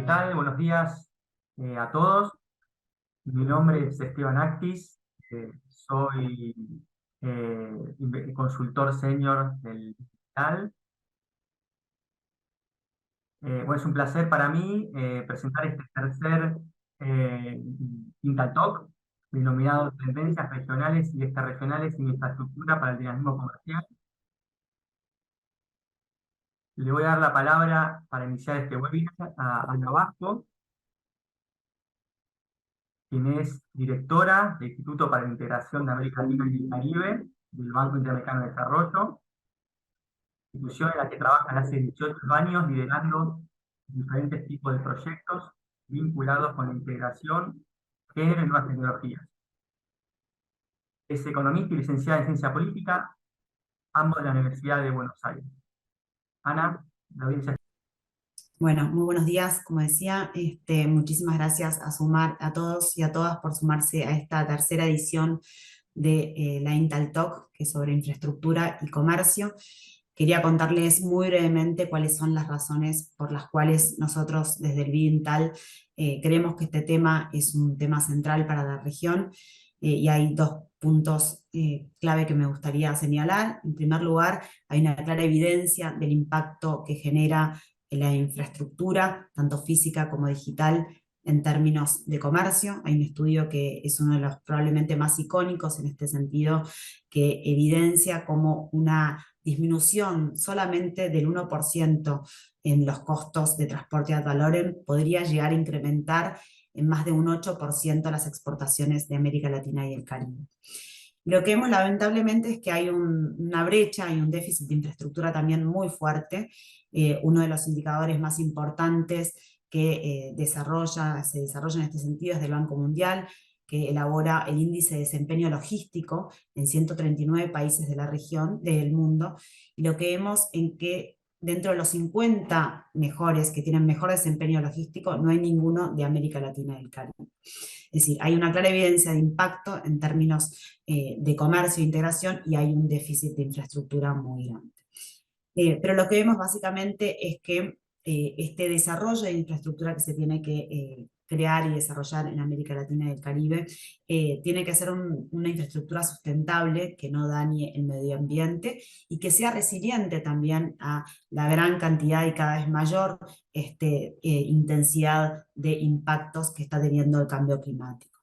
tal? Buenos días a todos. Mi nombre es Esteban Actis, soy consultor senior del digital. Bueno, es un placer para mí presentar este tercer eh, Intal Talk, denominado Tendencias Regionales y Extrarregionales en Infraestructura para el Dinamismo Comercial. Le voy a dar la palabra para iniciar este webinar a Ana Vasco, quien es directora del Instituto para la Integración de América Latina y el Caribe del Banco Interamericano de Desarrollo, institución en la que trabaja hace 18 años liderando diferentes tipos de proyectos vinculados con la integración, género y nuevas tecnologías. Es economista y licenciada en Ciencia Política, ambos de la Universidad de Buenos Aires. Ana, la audiencia. Bueno, muy buenos días, como decía, muchísimas gracias a todos y a todas por sumarse a esta tercera edición de la Intal Talk, que es sobre infraestructura y comercio. Quería contarles muy brevemente cuáles son las razones por las cuales nosotros desde el BID Intal creemos que este tema es un tema central para la región, y hay dos puntos clave que me gustaría señalar. En primer lugar, hay una clara evidencia del impacto que genera la infraestructura, tanto física como digital, en términos de comercio. Hay un estudio que es uno de los probablemente más icónicos en este sentido, que evidencia como una disminución solamente del 1% en los costos de transporte ad valorem podría llegar a incrementar en más de un 8% las exportaciones de América Latina y el Caribe. Lo que vemos lamentablemente es que hay una brecha y un déficit de infraestructura también muy fuerte. Uno de los indicadores más importantes que se desarrolla en este sentido es del Banco Mundial, que elabora el índice de desempeño logístico en 139 países de la región, del mundo, y lo que vemos en que dentro de los 50 mejores que tienen mejor desempeño logístico, no hay ninguno de América Latina y el Caribe. Es decir, hay una clara evidencia de impacto en términos de comercio e integración, y hay un déficit de infraestructura muy grande. Pero lo que vemos básicamente es que este desarrollo de infraestructura que se tiene que crear y desarrollar en América Latina y el Caribe tiene que ser una infraestructura sustentable, que no dañe el medio ambiente y que sea resiliente también a la gran cantidad y cada vez mayor intensidad de impactos que está teniendo el cambio climático.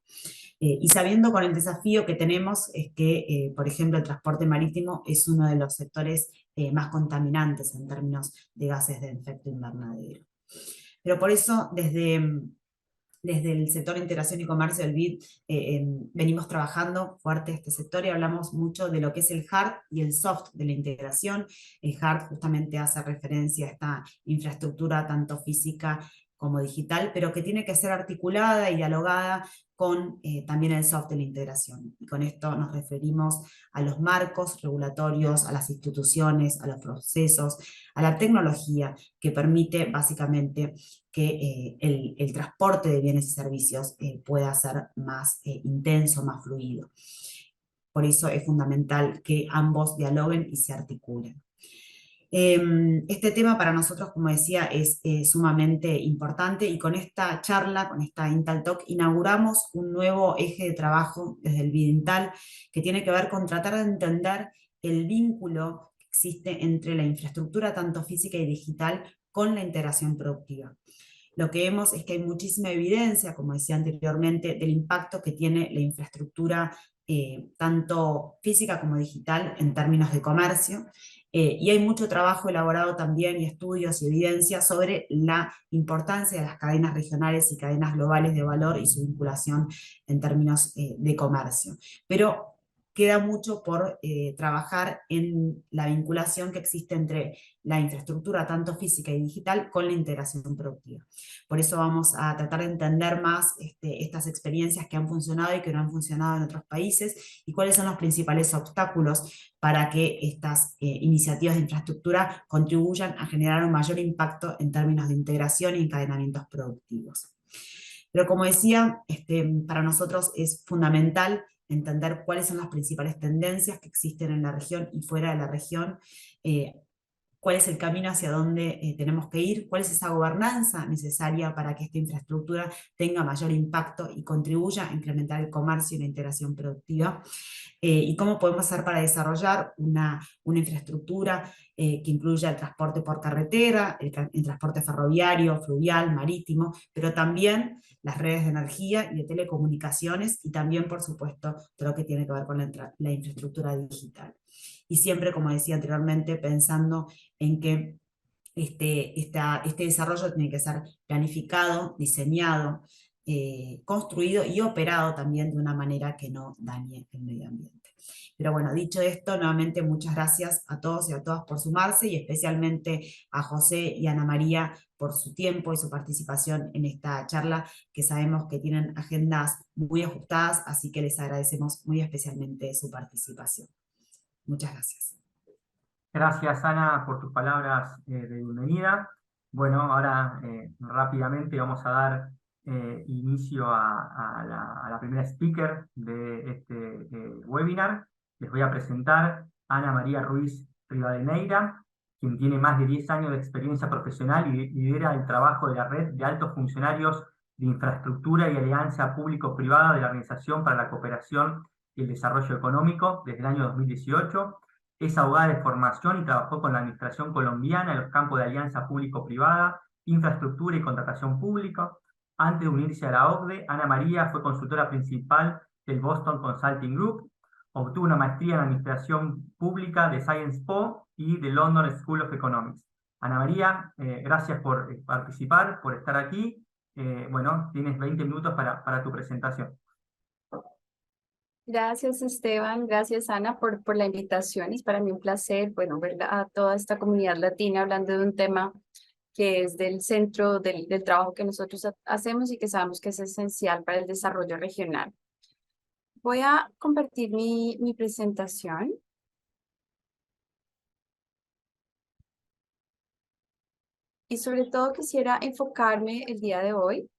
Y sabiendo con el desafío que tenemos es que, por ejemplo, el transporte marítimo es uno de los sectores más contaminantes en términos de gases de efecto invernadero. Pero por eso, desde el sector de integración y comercio del BID, venimos trabajando fuerte este sector y hablamos mucho de lo que es el hard y el soft de la integración. El hard justamente hace referencia a esta infraestructura tanto física como digital, pero que tiene que ser articulada y dialogada con también el soft de la integración. Y con esto nos referimos a los marcos regulatorios, a las instituciones, a los procesos, a la tecnología que permite básicamente que el transporte de bienes y servicios pueda ser más intenso, más fluido. Por eso es fundamental que ambos dialoguen y se articulen. Este tema para nosotros, como decía, es sumamente importante, y con esta charla, con esta Intal Talk, inauguramos un nuevo eje de trabajo desde el BID Intal, que tiene que ver con tratar de entender el vínculo que existe entre la infraestructura tanto física y digital con la integración productiva. Lo que vemos es que hay muchísima evidencia, como decía anteriormente, del impacto que tiene la infraestructura tanto física como digital en términos de comercio, y hay mucho trabajo elaborado también, y estudios y evidencia sobre la importancia de las cadenas regionales y cadenas globales de valor y su vinculación en términos de comercio. Pero queda mucho por trabajar en la vinculación que existe entre la infraestructura tanto física y digital con la integración productiva. Por eso vamos a tratar de entender más estas experiencias que han funcionado y que no han funcionado en otros países, y cuáles son los principales obstáculos para que estas iniciativas de infraestructura contribuyan a generar un mayor impacto en términos de integración y encadenamientos productivos. Pero como decía, para nosotros es fundamental entender cuáles son las principales tendencias que existen en la región y fuera de la región, cuál es el camino hacia dónde tenemos que ir, cuál es esa gobernanza necesaria para que esta infraestructura tenga mayor impacto y contribuya a incrementar el comercio y la integración productiva, y cómo podemos hacer para desarrollar una infraestructura que incluya el transporte por carretera, el transporte ferroviario, fluvial, marítimo, pero también las redes de energía y de telecomunicaciones, y también, por supuesto, todo lo que tiene que ver con la infraestructura digital. Y siempre, como decía anteriormente, pensando en que este desarrollo tiene que ser planificado, diseñado, construido y operado también de una manera que no dañe el medio ambiente. Pero bueno, dicho esto, nuevamente muchas gracias a todos y a todas por sumarse, y especialmente a José y Ana María por su tiempo y su participación en esta charla, que sabemos que tienen agendas muy ajustadas, así que les agradecemos muy especialmente su participación. Muchas gracias. Gracias, Ana, por tus palabras de bienvenida. Bueno, ahora rápidamente vamos a dar inicio a la primera speaker de este webinar. Les voy a presentar a Ana María Ruiz Rivadeneira, quien tiene más de 10 años de experiencia profesional y lidera el trabajo de la red de altos funcionarios de infraestructura y alianza público-privada de la Organización para la Cooperación y el Desarrollo Económico desde el año 2018. Es abogada de formación y trabajó con la administración colombiana en los campos de alianza público-privada, infraestructura y contratación pública. Antes de unirse a la OCDE, Ana María fue consultora principal del Boston Consulting Group, obtuvo una maestría en administración pública de Sciences Po y de London School of Economics. Ana María, gracias por participar, por estar aquí. Bueno, tienes 20 minutos para tu presentación. Gracias, Esteban. Gracias, Ana, por la invitación. Es para mí un placer, bueno, ver a toda esta comunidad latina hablando de un tema que es del centro del trabajo que nosotros hacemos y que sabemos que es esencial para el desarrollo regional. Voy a compartir mi presentación. Y sobre todo quisiera enfocarme el día de hoy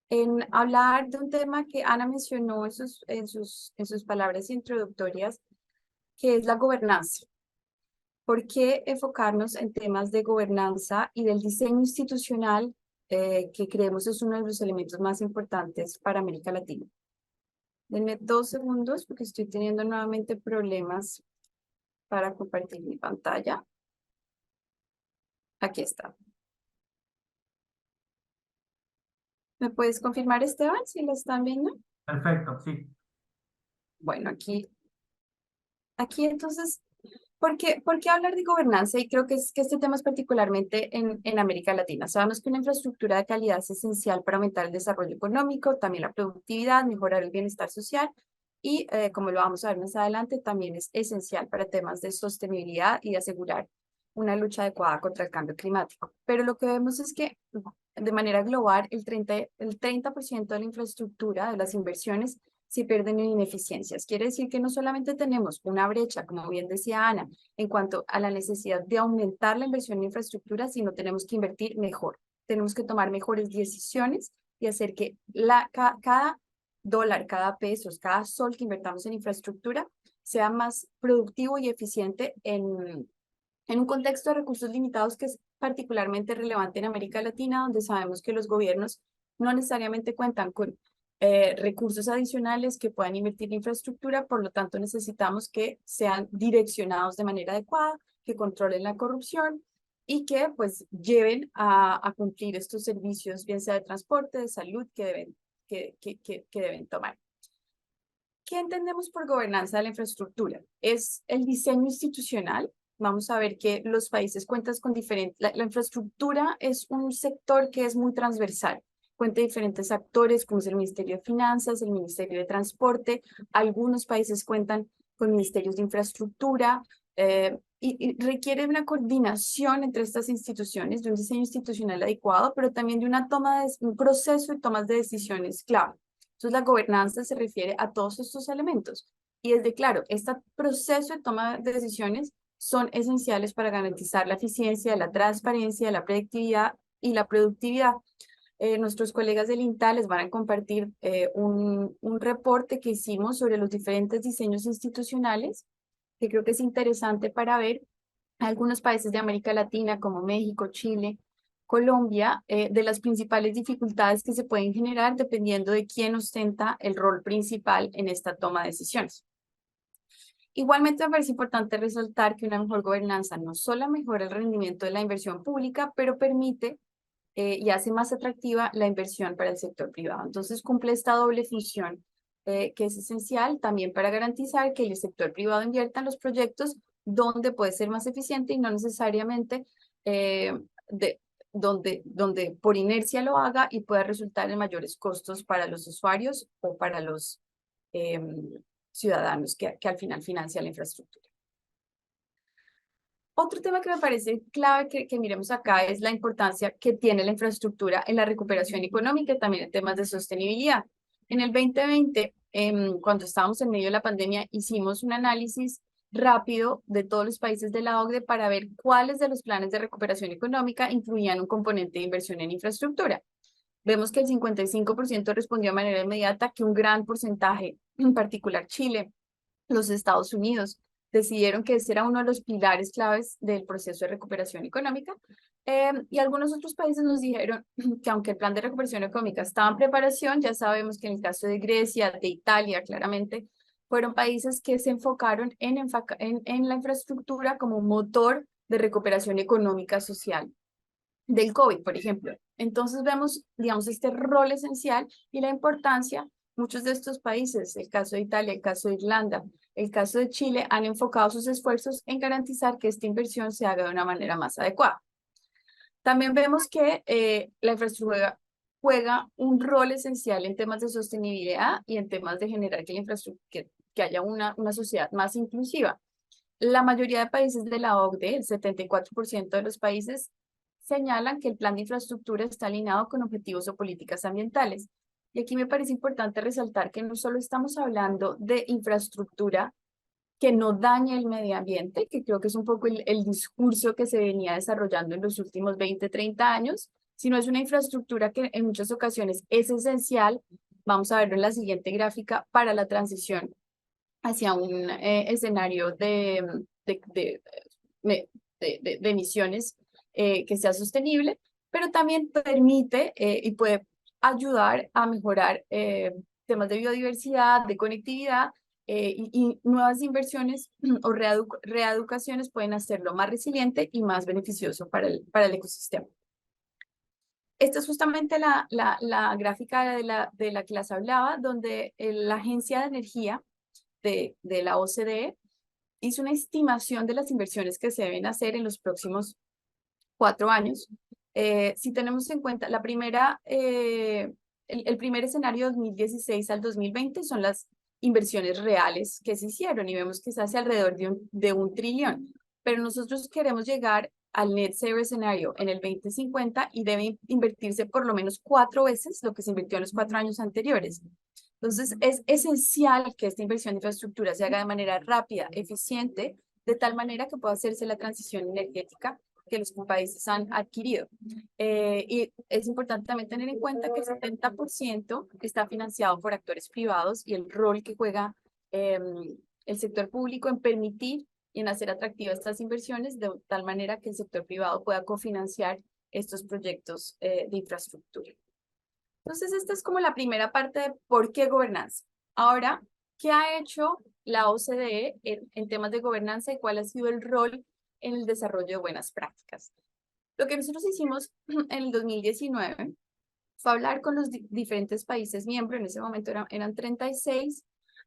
en hablar de un tema que Ana mencionó en sus palabras introductorias, que es la gobernanza. ¿Por qué enfocarnos en temas de gobernanza y del diseño institucional, que creemos es uno de los elementos más importantes para América Latina? Denme 2 segundos porque estoy teniendo nuevamente problemas para compartir mi pantalla. Aquí está. ¿Me puedes confirmar, Esteban, si lo están viendo? Perfecto, sí. Bueno, aquí entonces, ¿por qué hablar de gobernanza? Y creo que este tema es particularmente en América Latina. Sabemos que una infraestructura de calidad es esencial para aumentar el desarrollo económico, también la productividad, mejorar el bienestar social y, como lo vamos a ver más adelante, también es esencial para temas de sostenibilidad y de asegurar una lucha adecuada contra el cambio climático. Pero lo que vemos es que, de manera global, el 30% de la infraestructura, de las inversiones, se pierden en ineficiencias. Quiere decir que no solamente tenemos una brecha, como bien decía Ana, en cuanto a la necesidad de aumentar la inversión en infraestructura, sino tenemos que invertir mejor. Tenemos que tomar mejores decisiones y hacer que cada dólar, cada peso, cada sol que invertamos en infraestructura sea más productivo y eficiente en un contexto de recursos limitados que es particularmente relevante en América Latina, donde sabemos que los gobiernos no necesariamente cuentan con recursos adicionales que puedan invertir en infraestructura, por lo tanto necesitamos que sean direccionados de manera adecuada, que controlen la corrupción y que pues lleven a cumplir estos servicios, bien sea de transporte, de salud, que deben tomar. ¿Qué entendemos por gobernanza de la infraestructura? Es el diseño institucional. Vamos a ver que los países cuentan con diferentes... La infraestructura es un sector que es muy transversal. Cuenta de diferentes actores, como es el Ministerio de Finanzas, el Ministerio de Transporte. Algunos países cuentan con ministerios de infraestructura, y requiere una coordinación entre estas instituciones, de un diseño institucional adecuado, pero también de un proceso de tomas de decisiones clave. Entonces, la gobernanza se refiere a todos estos elementos. Y desde claro, este proceso de toma de decisiones son esenciales para garantizar la eficiencia, la transparencia, la predictividad y la productividad. Nuestros colegas del INTA les van a compartir un reporte que hicimos sobre los diferentes diseños institucionales, que creo que es interesante para ver Algunos países de América Latina como México, Chile, Colombia, de las principales dificultades que se pueden generar dependiendo de quién ostenta el rol principal en esta toma de decisiones. Igualmente me parece importante resaltar que una mejor gobernanza no solo mejora el rendimiento de la inversión pública, pero permite y hace más atractiva la inversión para el sector privado. Entonces cumple esta doble función que es esencial también para garantizar que el sector privado invierta en los proyectos donde puede ser más eficiente y no necesariamente donde por inercia lo haga y pueda resultar en mayores costos para los usuarios o para los ciudadanos que al final financian la infraestructura. Otro tema que me parece clave que miremos acá es la importancia que tiene la infraestructura en la recuperación económica y también en temas de sostenibilidad. En el 2020, cuando estábamos en medio de la pandemia, hicimos un análisis rápido de todos los países de la OCDE para ver cuáles de los planes de recuperación económica incluían un componente de inversión en infraestructura. Vemos que el 55% respondió de manera inmediata, que un gran porcentaje, en particular Chile, los Estados Unidos, decidieron que ese era uno de los pilares claves del proceso de recuperación económica. Y algunos otros países nos dijeron que aunque el plan de recuperación económica estaba en preparación, ya sabemos que en el caso de Grecia, de Italia, claramente, fueron países que se enfocaron en la infraestructura como un motor de recuperación económica social del COVID, por ejemplo. Entonces vemos, digamos, este rol esencial y la importancia. Muchos de estos países, el caso de Italia, el caso de Irlanda, el caso de Chile, han enfocado sus esfuerzos en garantizar que esta inversión se haga de una manera más adecuada. También vemos que la infraestructura juega un rol esencial en temas de sostenibilidad y en temas de generar que, que haya una sociedad más inclusiva. La mayoría de países de la OCDE, el 74% de los países, señalan que el plan de infraestructura está alineado con objetivos o políticas ambientales. Y aquí me parece importante resaltar que no solo estamos hablando de infraestructura que no dañe el medio ambiente, que creo que es un poco el discurso que se venía desarrollando en los últimos 20, 30 años, sino es una infraestructura que en muchas ocasiones es esencial, vamos a verlo en la siguiente gráfica, para la transición hacia un escenario de emisiones que sea sostenible, pero también permite y puede ayudar a mejorar temas de biodiversidad, de conectividad, y nuevas inversiones o reeducaciones pueden hacerlo más resiliente y más beneficioso para el ecosistema. Esta es justamente la gráfica de la que les hablaba, donde la Agencia de Energía de la OCDE hizo una estimación de las inversiones que se deben hacer en los próximos 4 años. Si tenemos en cuenta la primera, el primer escenario 2016 al 2020 son las inversiones reales que se hicieron y vemos que se hace alrededor de un trillón, pero nosotros queremos llegar al net zero escenario en el 2050 y debe invertirse por lo menos 4 veces lo que se invirtió en los 4 años anteriores. Entonces, es esencial que esta inversión de infraestructura se haga de manera rápida, eficiente, de tal manera que pueda hacerse la transición energética que los países han adquirido. Y es importante también tener en cuenta que el 70% está financiado por actores privados y el rol que juega el sector público en permitir y en hacer atractivas estas inversiones de tal manera que el sector privado pueda cofinanciar estos proyectos de infraestructura. Entonces, esta es como la primera parte de por qué gobernanza. Ahora, ¿qué ha hecho la OCDE en temas de gobernanza y cuál ha sido el rol en el desarrollo de buenas prácticas? Lo que nosotros hicimos en el 2019 fue hablar con los diferentes países miembros, en ese momento eran 36,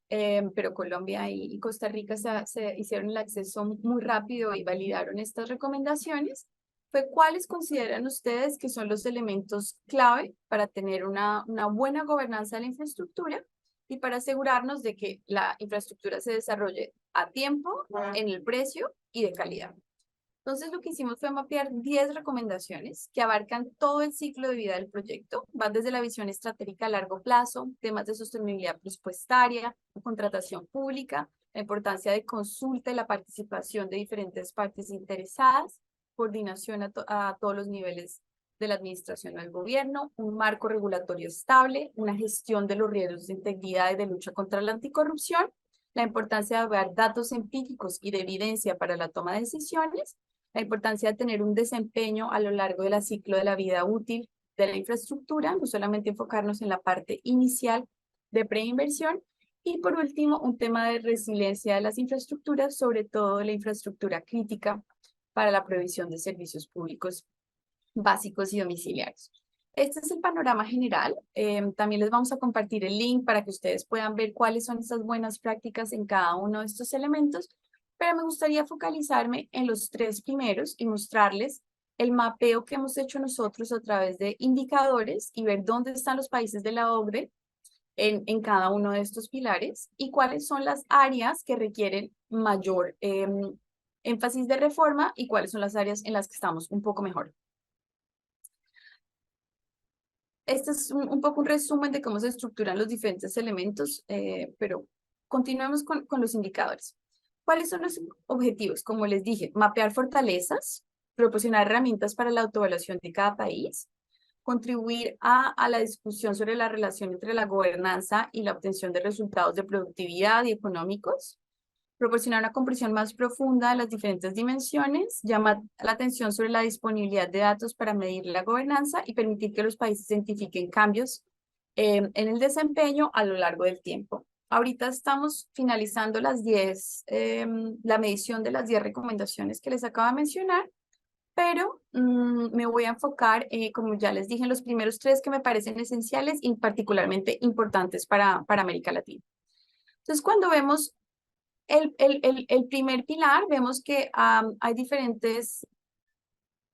pero Colombia y Costa Rica se hicieron el acceso muy rápido y validaron estas recomendaciones. Fue cuáles consideran ustedes que son los elementos clave para tener una buena gobernanza de la infraestructura y para asegurarnos de que la infraestructura se desarrolle a tiempo, en el precio y de calidad. Entonces, lo que hicimos fue mapear 10 recomendaciones que abarcan todo el ciclo de vida del proyecto. Van desde la visión estratégica a largo plazo, temas de sostenibilidad presupuestaria, contratación pública, la importancia de consulta y la participación de diferentes partes interesadas, coordinación a todos los niveles de la administración del gobierno, un marco regulatorio estable, una gestión de los riesgos de integridad y de lucha contra la anticorrupción, la importancia de dar datos empíricos y de evidencia para la toma de decisiones, la importancia de tener un desempeño a lo largo del ciclo de la vida útil de la infraestructura, no solamente enfocarnos en la parte inicial de preinversión, y por último, un tema de resiliencia de las infraestructuras, sobre todo la infraestructura crítica para la provisión de servicios públicos básicos y domiciliarios. Este es el panorama general. También les vamos a compartir el link para que ustedes puedan ver cuáles son estas buenas prácticas en cada uno de estos elementos, pero me gustaría focalizarme en los tres primeros y mostrarles el mapeo que hemos hecho nosotros a través de indicadores y ver dónde están los países de la OCDE en cada uno de estos pilares y cuáles son las áreas que requieren mayor énfasis de reforma y cuáles son las áreas en las que estamos un poco mejor. Este es un poco un resumen de cómo se estructuran los diferentes elementos, pero continuemos con los indicadores. ¿Cuáles son los objetivos? Como les dije, mapear fortalezas, proporcionar herramientas para la autoevaluación de cada país, contribuir a la discusión sobre la relación entre la gobernanza y la obtención de resultados de productividad y económicos, proporcionar una comprensión más profunda de las diferentes dimensiones, llamar la atención sobre la disponibilidad de datos para medir la gobernanza y permitir que los países identifiquen cambios en el desempeño a lo largo del tiempo. Ahorita estamos finalizando la medición de las 10 recomendaciones que les acabo de mencionar, pero me voy a enfocar, como ya les dije, en los primeros 3 que me parecen esenciales y particularmente importantes para América Latina. Entonces, cuando vemos el primer pilar, vemos que hay diferentes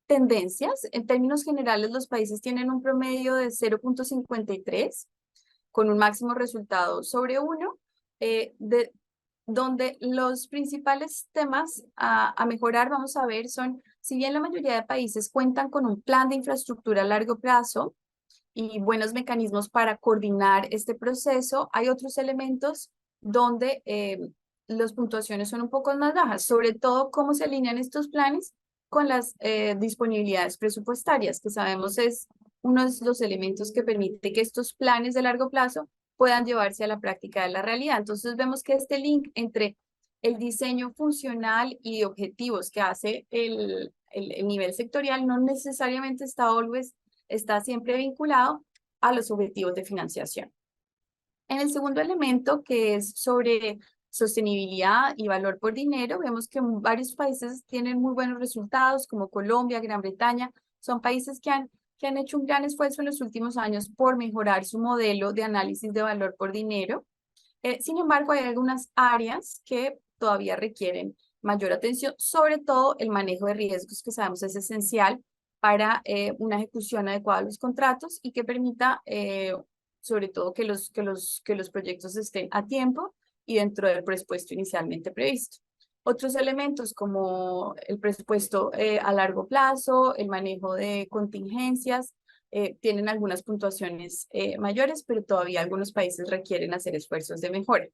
tendencias. En términos generales, los países tienen un promedio de 0.53, con un máximo resultado sobre 1, donde los principales temas a mejorar, vamos a ver, son, si bien la mayoría de países cuentan con un plan de infraestructura a largo plazo y buenos mecanismos para coordinar este proceso, hay otros elementos donde las puntuaciones son un poco más bajas, sobre todo cómo se alinean estos planes con las disponibilidades presupuestarias, que sabemos es uno de los elementos que permite que estos planes de largo plazo puedan llevarse a la práctica de la realidad. Entonces vemos que este link entre el diseño funcional y objetivos que hace el nivel sectorial no necesariamente está siempre vinculado a los objetivos de financiación. En el segundo elemento, que es sobre sostenibilidad y valor por dinero, vemos que varios países tienen muy buenos resultados, como Colombia, Gran Bretaña. Son países que han hecho un gran esfuerzo en los últimos años por mejorar su modelo de análisis de valor por dinero. Sin embargo, hay algunas áreas que todavía requieren mayor atención, sobre todo el manejo de riesgos, que sabemos es esencial para una ejecución adecuada de los contratos y que permita sobre todo que los proyectos estén a tiempo y dentro del presupuesto inicialmente previsto. Otros elementos como el presupuesto a largo plazo, el manejo de contingencias, tienen algunas puntuaciones mayores, pero todavía algunos países requieren hacer esfuerzos de mejora.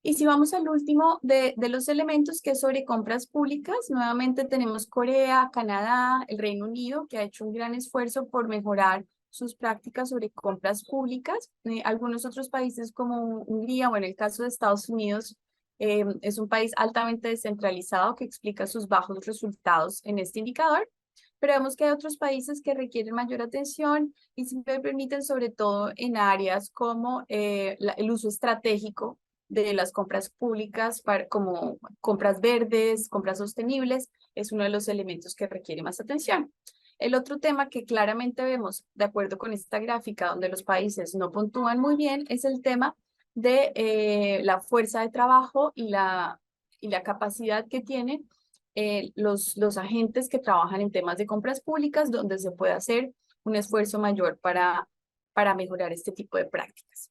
Y si vamos al último de los elementos, que es sobre compras públicas, nuevamente tenemos Corea, Canadá, el Reino Unido, que ha hecho un gran esfuerzo por mejorar sus prácticas sobre compras públicas. Algunos otros países como Hungría o en el caso de Estados Unidos, es un país altamente descentralizado que explica sus bajos resultados en este indicador. Pero vemos que hay otros países que requieren mayor atención y se permiten sobre todo en áreas como el uso estratégico de las compras públicas, como compras verdes, compras sostenibles, es uno de los elementos que requiere más atención. El otro tema que claramente vemos, de acuerdo con esta gráfica, donde los países no puntúan muy bien, es el tema de la fuerza de trabajo y la capacidad que tienen los agentes que trabajan en temas de compras públicas, donde se puede hacer un esfuerzo mayor para mejorar este tipo de prácticas.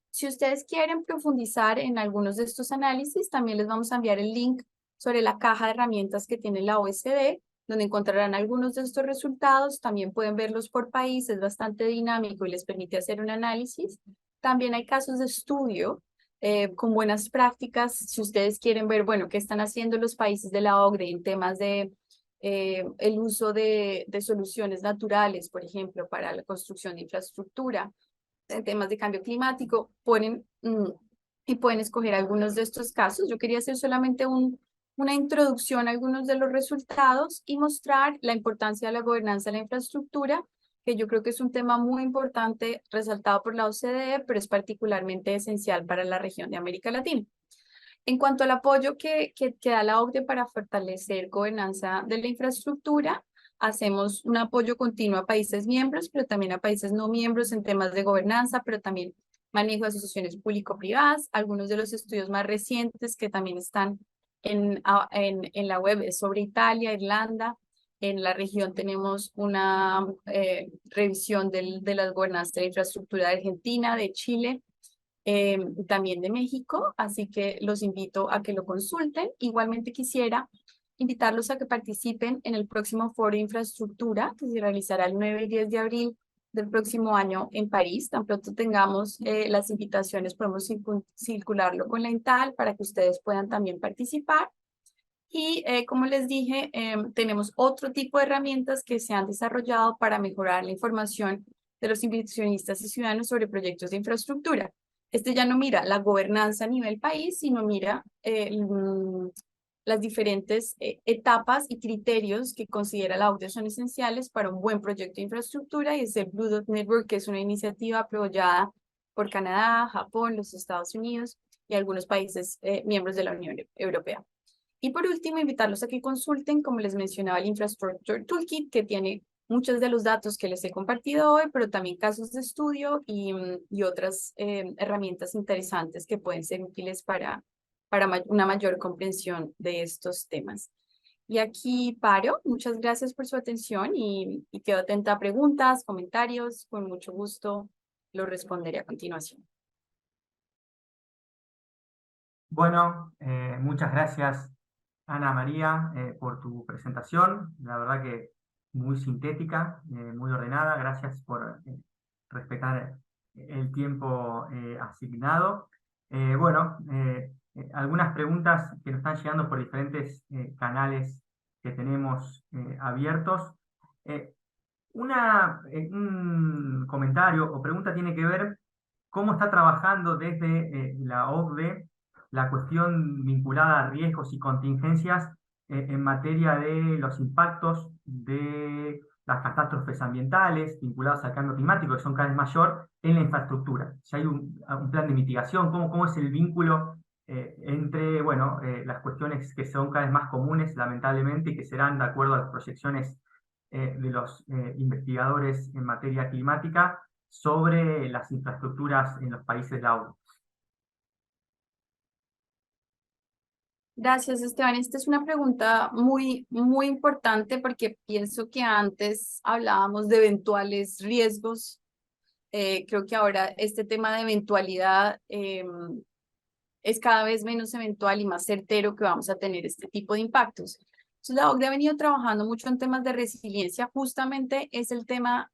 Si ustedes quieren profundizar en algunos de estos análisis, también les vamos a enviar el link sobre la caja de herramientas que tiene la OECD, donde encontrarán algunos de estos resultados. También pueden verlos por país, es bastante dinámico y les permite hacer un análisis. También hay casos de estudio con buenas prácticas. Si ustedes quieren ver, bueno, qué están haciendo los países de la OCDE en temas de el uso de soluciones naturales, por ejemplo, para la construcción de infraestructura, en temas de cambio climático, ponen y pueden escoger algunos de estos casos. Yo quería hacer solamente una introducción a algunos de los resultados y mostrar la importancia de la gobernanza de la infraestructura, que yo creo que es un tema muy importante resaltado por la OCDE, pero es particularmente esencial para la región de América Latina. En cuanto al apoyo que da la OCDE para fortalecer gobernanza de la infraestructura, hacemos un apoyo continuo a países miembros, pero también a países no miembros en temas de gobernanza, pero también manejo de asociaciones público-privadas. Algunos de los estudios más recientes que también están en la web es sobre Italia, Irlanda. En la región tenemos una revisión de las gobernanzas de la infraestructura de Argentina, de Chile, también de México, así que los invito a que lo consulten. Igualmente quisiera invitarlos a que participen en el próximo Foro de Infraestructura, que se realizará el 9 y 10 de abril del próximo año en París. Tan pronto tengamos las invitaciones, podemos circularlo con la INTAL para que ustedes puedan también participar. Y como les dije, tenemos otro tipo de herramientas que se han desarrollado para mejorar la información de los inversionistas y ciudadanos sobre proyectos de infraestructura. Este ya no mira la gobernanza a nivel país, sino mira las diferentes etapas y criterios que considera la OCDE son esenciales para un buen proyecto de infraestructura, y es el Blue Dot Network, que es una iniciativa apoyada por Canadá, Japón, los Estados Unidos y algunos países miembros de la Unión Europea. Y por último, invitarlos a que consulten, como les mencionaba, el Infrastructure Toolkit, que tiene muchos de los datos que les he compartido hoy, pero también casos de estudio y otras herramientas interesantes que pueden ser útiles para una mayor comprensión de estos temas. Y aquí paro. Muchas gracias por su atención y quedo atenta a preguntas, comentarios. Con mucho gusto los responderé a continuación. Bueno, muchas gracias, Ana María, por tu presentación. La verdad que muy sintética, muy ordenada. Gracias por respetar el tiempo asignado. Bueno, algunas preguntas que nos están llegando por diferentes canales que tenemos abiertos. Eh, un comentario o pregunta tiene que ver cómo está trabajando desde la OCDE la cuestión vinculada a riesgos y contingencias en materia de los impactos de las catástrofes ambientales vinculadas al cambio climático, que son cada vez mayor, en la infraestructura. Si hay un plan de mitigación, cómo es el vínculo entre bueno, las cuestiones que son cada vez más comunes, lamentablemente, y que serán de acuerdo a las proyecciones de los investigadores en materia climática sobre las infraestructuras en los países de la ONU. Gracias, Esteban. Esta es una pregunta muy importante, porque pienso que antes hablábamos de eventuales riesgos. Creo que ahora este tema de eventualidad es cada vez menos eventual y más certero que vamos a tener este tipo de impactos. Entonces, la OCDE ha venido trabajando mucho en temas de resiliencia. Justamente es el tema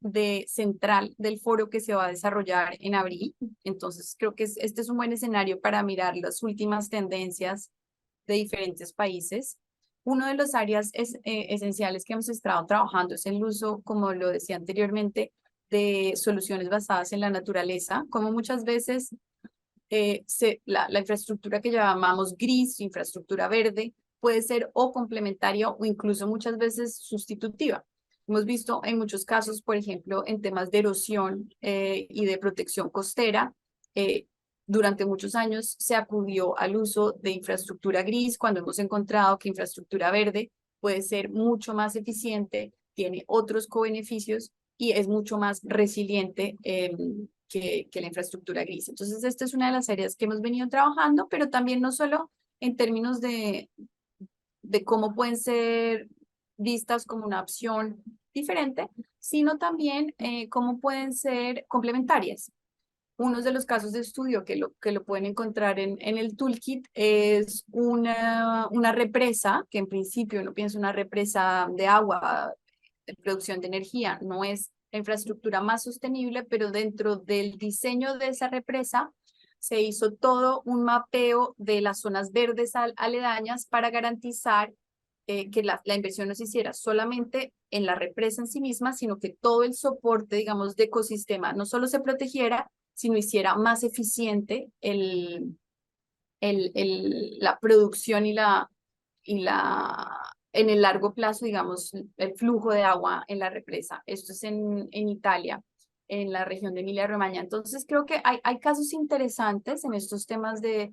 central del foro que se va a desarrollar en abril. Entonces, creo que este es un buen escenario para mirar las últimas tendencias de diferentes países. Uno de los áreas esenciales que hemos estado trabajando es el uso, como lo decía anteriormente, de soluciones basadas en la naturaleza, como muchas veces la infraestructura que llamamos gris, infraestructura verde, puede ser o complementaria o incluso muchas veces sustitutiva. Hemos visto en muchos casos, por ejemplo, en temas de erosión y de protección costera, durante muchos años se acudió al uso de infraestructura gris, cuando hemos encontrado que infraestructura verde puede ser mucho más eficiente, tiene otros co-beneficios y es mucho más resiliente que la infraestructura gris. Entonces, esta es una de las áreas que hemos venido trabajando, pero también no solo en términos de cómo pueden ser vistas como una opción diferente, sino también cómo pueden ser complementarias. Uno de los casos de estudio que lo pueden encontrar en el toolkit es una represa, que en principio uno piensa una represa de agua, de producción de energía, no es la infraestructura más sostenible, pero dentro del diseño de esa represa se hizo todo un mapeo de las zonas verdes aledañas para garantizar que la inversión no se hiciera solamente en la represa en sí misma, sino que todo el soporte, digamos, de ecosistema no solo se protegiera, sino hiciera más eficiente la producción en el largo plazo, digamos, el flujo de agua en la represa. Esto es en Italia, en la región de Emilia-Romagna. Entonces, creo que hay casos interesantes en estos temas de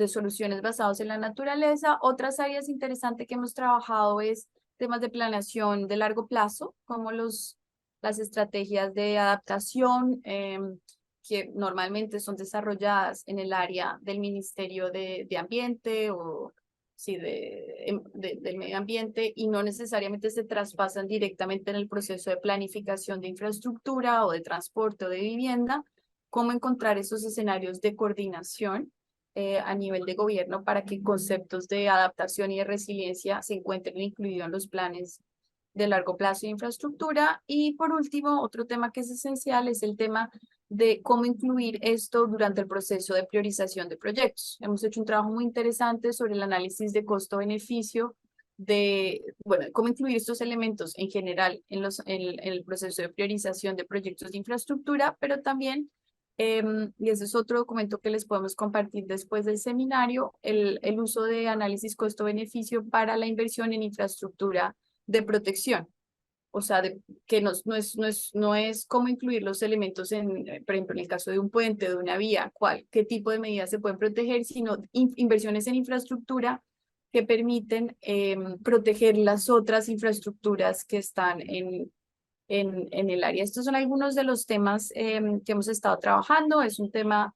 soluciones basadas en la naturaleza. Otras áreas interesantes que hemos trabajado es temas de planeación de largo plazo, como las estrategias de adaptación, que normalmente son desarrolladas en el área del Ministerio de Ambiente o sí, del medio ambiente, y no necesariamente se traspasan directamente en el proceso de planificación de infraestructura o de transporte o de vivienda. Cómo encontrar esos escenarios de coordinación a nivel de gobierno para que conceptos de adaptación y de resiliencia se encuentren incluidos en los planes de largo plazo de infraestructura. Y por último, otro tema que es esencial es el tema de cómo incluir esto durante el proceso de priorización de proyectos. Hemos hecho un trabajo muy interesante sobre el análisis de costo-beneficio bueno, cómo incluir estos elementos en general en el proceso de priorización de proyectos de infraestructura, pero también, y ese es otro documento que les podemos compartir después del seminario, el uso de análisis costo-beneficio para la inversión en infraestructura de protección. O sea, que no es cómo incluir los elementos por ejemplo, en el caso de un puente, de una vía, qué tipo de medidas se pueden proteger, sino inversiones en infraestructura que permiten proteger las otras infraestructuras que están en el área. Estos son algunos de los temas que hemos estado trabajando. Es un tema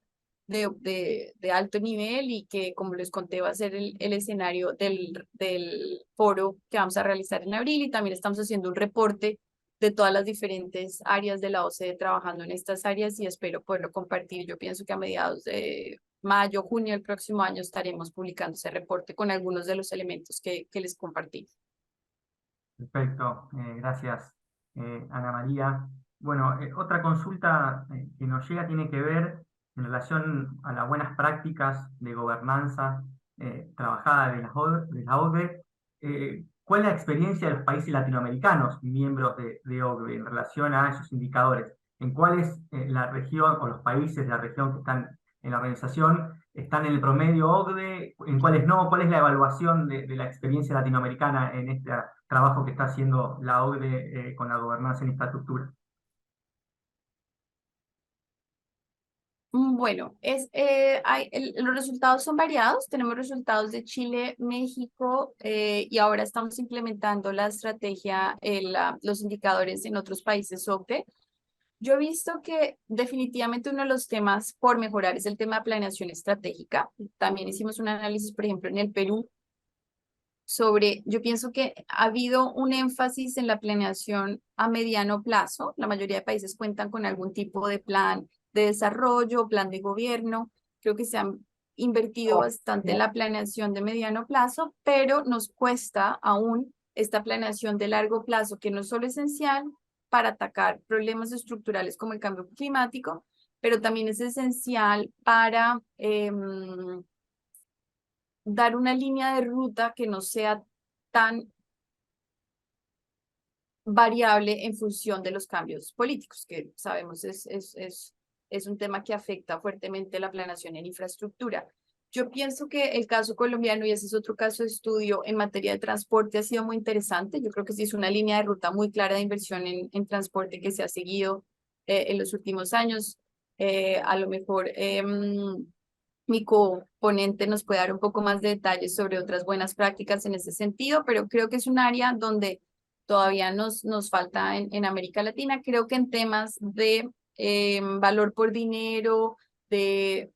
de alto nivel y que, como les conté, va a ser el escenario del foro que vamos a realizar en abril, y también estamos haciendo un reporte de todas las diferentes áreas de la OCDE trabajando en estas áreas, y espero poderlo compartir. Yo pienso que a mediados de mayo, junio del próximo año estaremos publicando ese reporte con algunos de los elementos que les compartí. Perfecto, gracias, Ana María. Bueno, otra consulta que nos llega tiene que ver en relación a las buenas prácticas de gobernanza trabajada de la OCDE. ¿Cuál es la experiencia de los países latinoamericanos miembros de OCDE en relación a esos indicadores? ¿En cuál es la región o los países de la región que están en la organización están en el promedio OCDE? ¿En cuáles no? ¿Cuál es la evaluación de la experiencia latinoamericana en este trabajo que está haciendo la OCDE con la gobernanza en infraestructura? Bueno, los resultados son variados. Tenemos resultados de Chile, México, y ahora estamos implementando la estrategia, los indicadores en otros países OCDE. Yo he visto que definitivamente uno de los temas por mejorar es el tema de planeación estratégica. También hicimos un análisis, por ejemplo, en el Perú, yo pienso que ha habido un énfasis en la planeación a mediano plazo. La mayoría de países cuentan con algún tipo de plan de desarrollo, plan de gobierno. Creo que se han invertido bastante en la planeación de mediano plazo, pero nos cuesta aún esta planeación de largo plazo, que no es solo esencial para atacar problemas estructurales como el cambio climático, pero también es esencial para dar una línea de ruta que no sea tan variable en función de los cambios políticos, que sabemos es un tema que afecta fuertemente la planeación en infraestructura. Yo pienso que el caso colombiano, y ese es otro caso de estudio en materia de transporte, ha sido muy interesante. Yo creo que sí es una línea de ruta muy clara de inversión en transporte que se ha seguido en los últimos años. A lo mejor mi coponente nos puede dar un poco más de detalles sobre otras buenas prácticas en ese sentido, pero creo que es un área donde todavía nos falta en América Latina. Creo que en temas de valor por dinero, de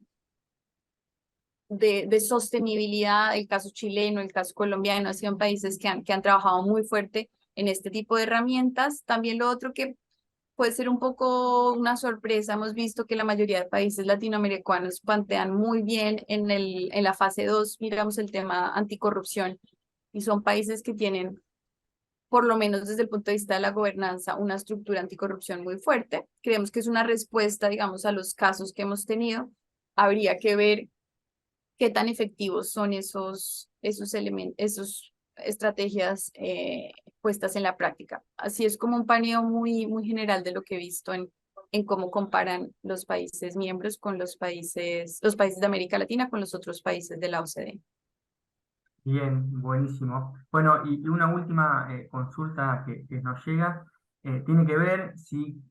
sostenibilidad, el caso chileno, el caso colombiano, han sido países que han trabajado muy fuerte en este tipo de herramientas. También lo otro que puede ser un poco una sorpresa, hemos visto que la mayoría de países latinoamericanos plantean muy bien en la fase 2, miramos el tema anticorrupción, y son países que tienen, por lo menos desde el punto de vista de la gobernanza, una estructura anticorrupción muy fuerte. Creemos que es una respuesta, digamos, a los casos que hemos tenido. Habría que ver qué tan efectivos son esos elementos, esas estrategias puestas en la práctica. Así es como un paneo muy general de lo que he visto en cómo comparan los países miembros con los países de América Latina con los otros países de la OCDE. Bien, buenísimo. Bueno, y una última consulta que nos llega, tiene que ver si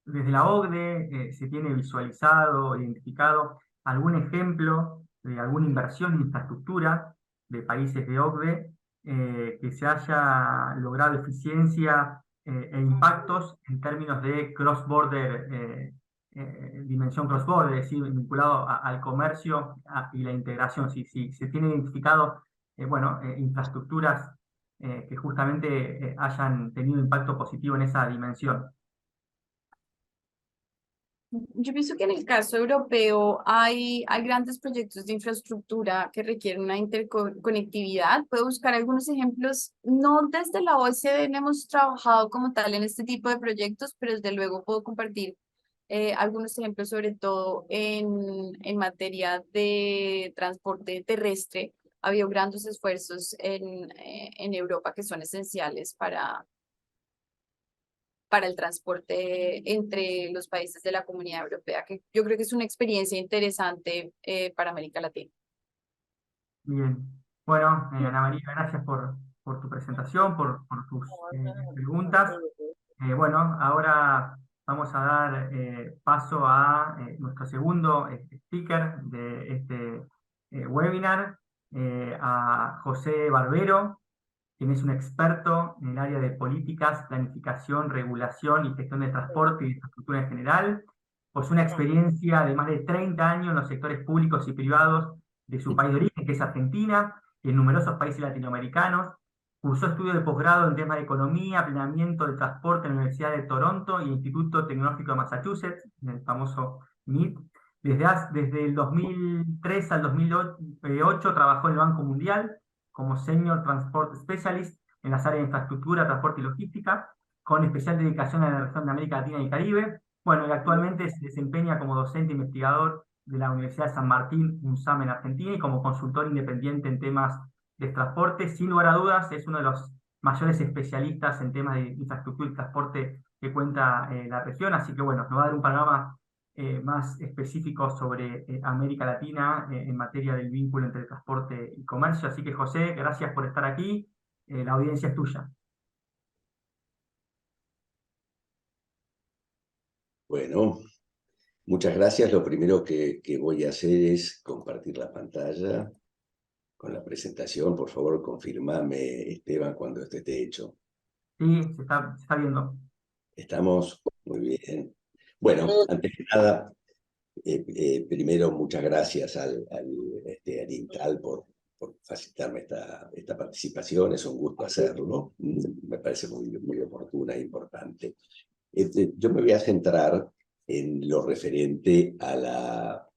desde la OCDE se tiene visualizado, identificado algún ejemplo de alguna inversión en infraestructura de países de OCDE que se haya logrado eficiencia e impactos en términos de cross-border, dimensión cross-border, es decir, vinculado al comercio y la integración. Si se tiene identificado infraestructuras que justamente hayan tenido impacto positivo en esa dimensión. Yo pienso que en el caso europeo hay grandes proyectos de infraestructura que requieren una interconectividad. Puedo buscar algunos ejemplos. No desde la OCDE no hemos trabajado como tal en este tipo de proyectos, pero desde luego puedo compartir algunos ejemplos, sobre todo en materia de transporte terrestre. Ha habido grandes esfuerzos en Europa que son esenciales para el transporte entre los países de la Comunidad Europea, que yo creo que es una experiencia interesante para América Latina. Bien. Bueno, Ana María, gracias por tu presentación, por tus preguntas. Bueno, ahora vamos a dar paso a nuestro segundo speaker de este webinar, a José Barbero, quien es un experto en el área de políticas, planificación, regulación y gestión de transporte y infraestructura en general. Pues una experiencia de más de 30 años en los sectores públicos y privados de su país de origen, que es Argentina, y en numerosos países latinoamericanos. Cursó estudios de posgrado en temas de economía, planeamiento del transporte en la Universidad de Toronto y el Instituto Tecnológico de Massachusetts, en el famoso MIT. Desde el 2003 al 2008 trabajó en el Banco Mundial como Senior Transport Specialist en las áreas de infraestructura, transporte y logística, con especial dedicación a la región de América Latina y Caribe. Bueno, y actualmente se desempeña como docente e investigador de la Universidad de San Martín, UNSAM en Argentina, y como consultor independiente en temas de transporte. Sin lugar a dudas, es uno de los mayores especialistas en temas de infraestructura y transporte que cuenta la región, así que bueno, nos va a dar un panorama más específico sobre América Latina en materia del vínculo entre transporte y comercio. Así que José, gracias por estar aquí, la audiencia es tuya. Bueno, muchas gracias. Lo primero que voy a hacer es compartir la pantalla con la presentación. Por favor, confirmame, Esteban, cuando esto esté hecho. Sí, se está viendo. ¿Estamos? Muy bien. Bueno, antes que nada, primero muchas gracias al INTAL por facilitarme esta participación. Es un gusto hacerlo. Me parece muy oportuna e importante. Yo me voy a centrar en lo referente a la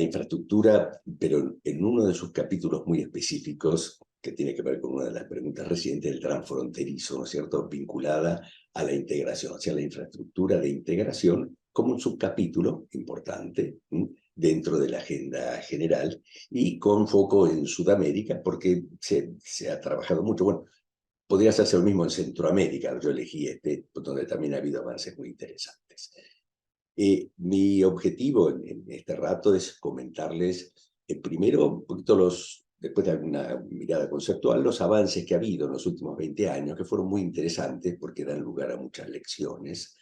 infraestructura, pero en uno de sus capítulos muy específicos, que tiene que ver con una de las preguntas recientes del transfronterizo, ¿no es cierto?, vinculada a la integración, o sea, la infraestructura de integración como un subcapítulo importante dentro de la agenda general y con foco en Sudamérica, porque se ha trabajado mucho. Bueno, podría hacerse lo mismo en Centroamérica, yo elegí donde también ha habido avances muy interesantes. Mi objetivo en este rato es comentarles primero un poquito después de alguna mirada conceptual, los avances que ha habido en los últimos 20 años, que fueron muy interesantes porque dan lugar a muchas lecciones.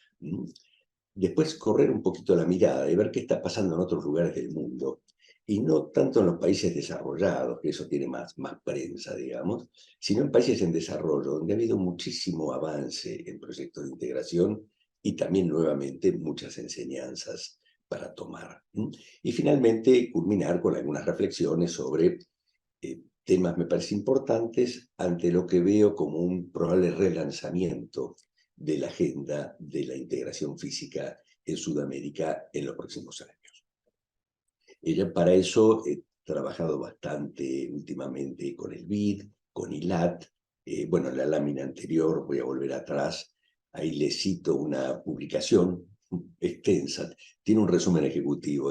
Después correr un poquito la mirada y ver qué está pasando en otros lugares del mundo, y no tanto en los países desarrollados, que eso tiene más prensa, digamos, sino en países en desarrollo, donde ha habido muchísimo avance en proyectos de integración y también nuevamente muchas enseñanzas para tomar. Y finalmente culminar con algunas reflexiones sobre temas, me parece, importantes ante lo que veo como un probable relanzamiento de la agenda de la integración física en Sudamérica en los próximos años. Para eso he trabajado bastante últimamente con el BID, con ILAT. Bueno, en la lámina anterior, voy a volver atrás, ahí les cito una publicación extensa, tiene un resumen ejecutivo,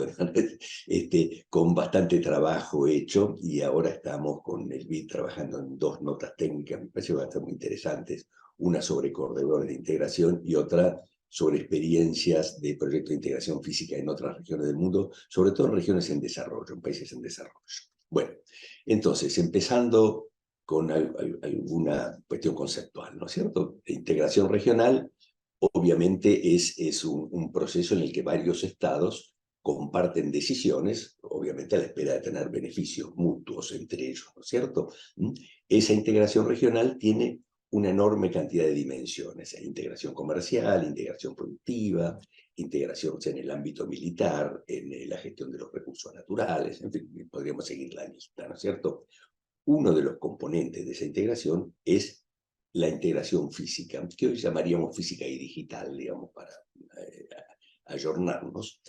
con bastante trabajo hecho, y ahora estamos con el BID trabajando en 2 notas técnicas, me parece que van a estar muy interesantes, una sobre corredores de integración y otra sobre experiencias de proyectos de integración física en otras regiones del mundo, sobre todo en regiones en desarrollo, en países en desarrollo. Bueno, entonces, empezando con alguna cuestión conceptual, ¿no es cierto? La integración regional, obviamente, es un proceso en el que varios estados comparten decisiones, obviamente a la espera de tener beneficios mutuos entre ellos, ¿no es cierto? Esa integración regional tiene una enorme cantidad de dimensiones: integración comercial, integración productiva, integración en el ámbito militar, en la gestión de los recursos naturales, en fin, podríamos seguir la lista, ¿no es cierto? Uno de los componentes de esa integración es la integración física, que hoy llamaríamos física y digital, digamos, para ayornarnos,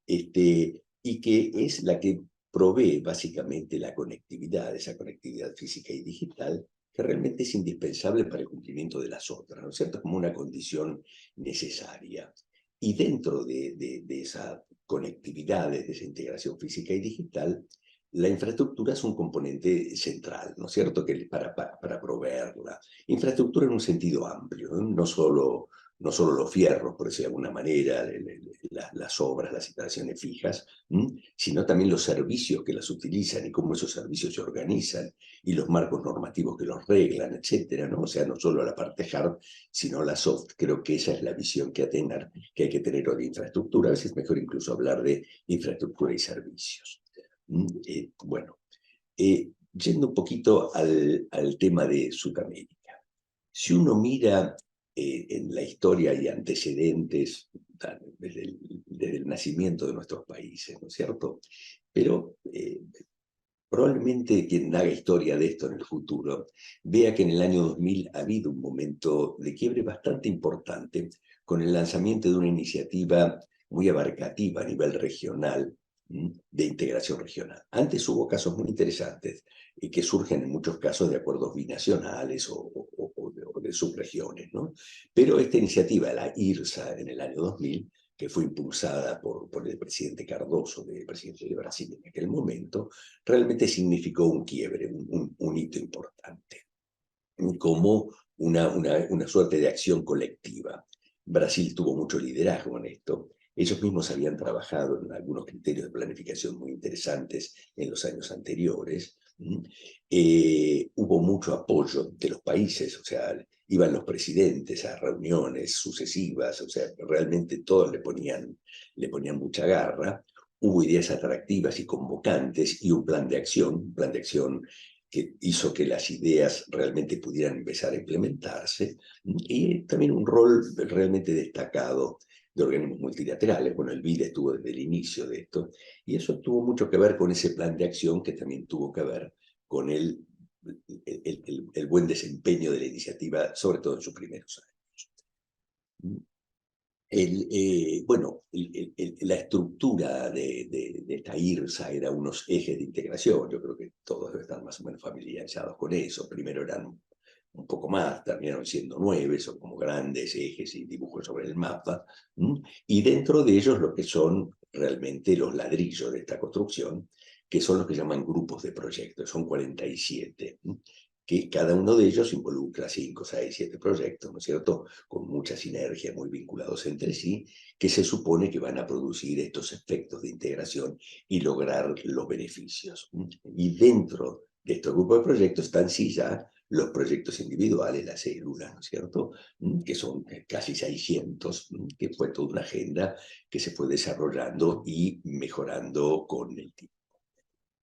y que es la que provee básicamente la conectividad, esa conectividad física y digital, que realmente es indispensable para el cumplimiento de las otras, ¿no es cierto? Como una condición necesaria. Y dentro de esa conectividad, de esa integración física y digital, la infraestructura es un componente central, ¿no es cierto?, que para proveerla. Infraestructura en un sentido amplio, ¿no? No solo los fierros, por decirlo de alguna manera, las obras, las instalaciones fijas, sino también los servicios que las utilizan y cómo esos servicios se organizan y los marcos normativos que los reglan, etcétera, ¿no? O sea, no solo la parte hard, sino la soft. Creo que esa es la visión que hay que tener hoy de infraestructura. A veces es mejor incluso hablar de infraestructura y servicios. Bueno, yendo un poquito al tema de Sudamérica. Si uno mira en la historia y antecedentes desde el nacimiento de nuestros países, ¿no es cierto? Pero probablemente quien haga historia de esto en el futuro vea que en el año 2000 ha habido un momento de quiebre bastante importante con el lanzamiento de una iniciativa muy abarcativa a nivel regional, de integración regional. Antes hubo casos muy interesantes que surgen en muchos casos de acuerdos binacionales o de subregiones, ¿no? Pero esta iniciativa, la IRSA, en el año 2000, que fue impulsada por el presidente Cardoso, el presidente de Brasil en aquel momento, realmente significó un quiebre, un hito importante, como una suerte de acción colectiva. Brasil tuvo mucho liderazgo en esto. Ellos mismos habían trabajado en algunos criterios de planificación muy interesantes en los años anteriores. Hubo mucho apoyo de los países, o sea, iban los presidentes a reuniones sucesivas, o sea, realmente todos le ponían mucha garra. Hubo ideas atractivas y convocantes y un plan de acción que hizo que las ideas realmente pudieran empezar a implementarse, y también un rol realmente destacado de organismos multilaterales. Bueno, el BID estuvo desde el inicio de esto, y eso tuvo mucho que ver con ese plan de acción, que también tuvo que ver con el buen desempeño de la iniciativa, sobre todo en sus primeros años. Bueno, la estructura de esta IRSA era unos ejes de integración. Yo creo que todos deben estar más o menos familiarizados con eso. Primero eran un poco más, terminaron siendo 9, son como grandes ejes y dibujos sobre el mapa. Y dentro de ellos lo que son realmente los ladrillos de esta construcción, que son los que llaman grupos de proyectos, son 47. Que cada uno de ellos involucra 5, 6, 7 proyectos, ¿no es cierto?, con mucha sinergia, muy vinculados entre sí, que se supone que van a producir estos efectos de integración y lograr los beneficios. Y dentro de estos grupos de proyectos están sí ya los proyectos individuales, las células, ¿no es cierto?, que son casi 600, que fue toda una agenda que se fue desarrollando y mejorando con el tiempo.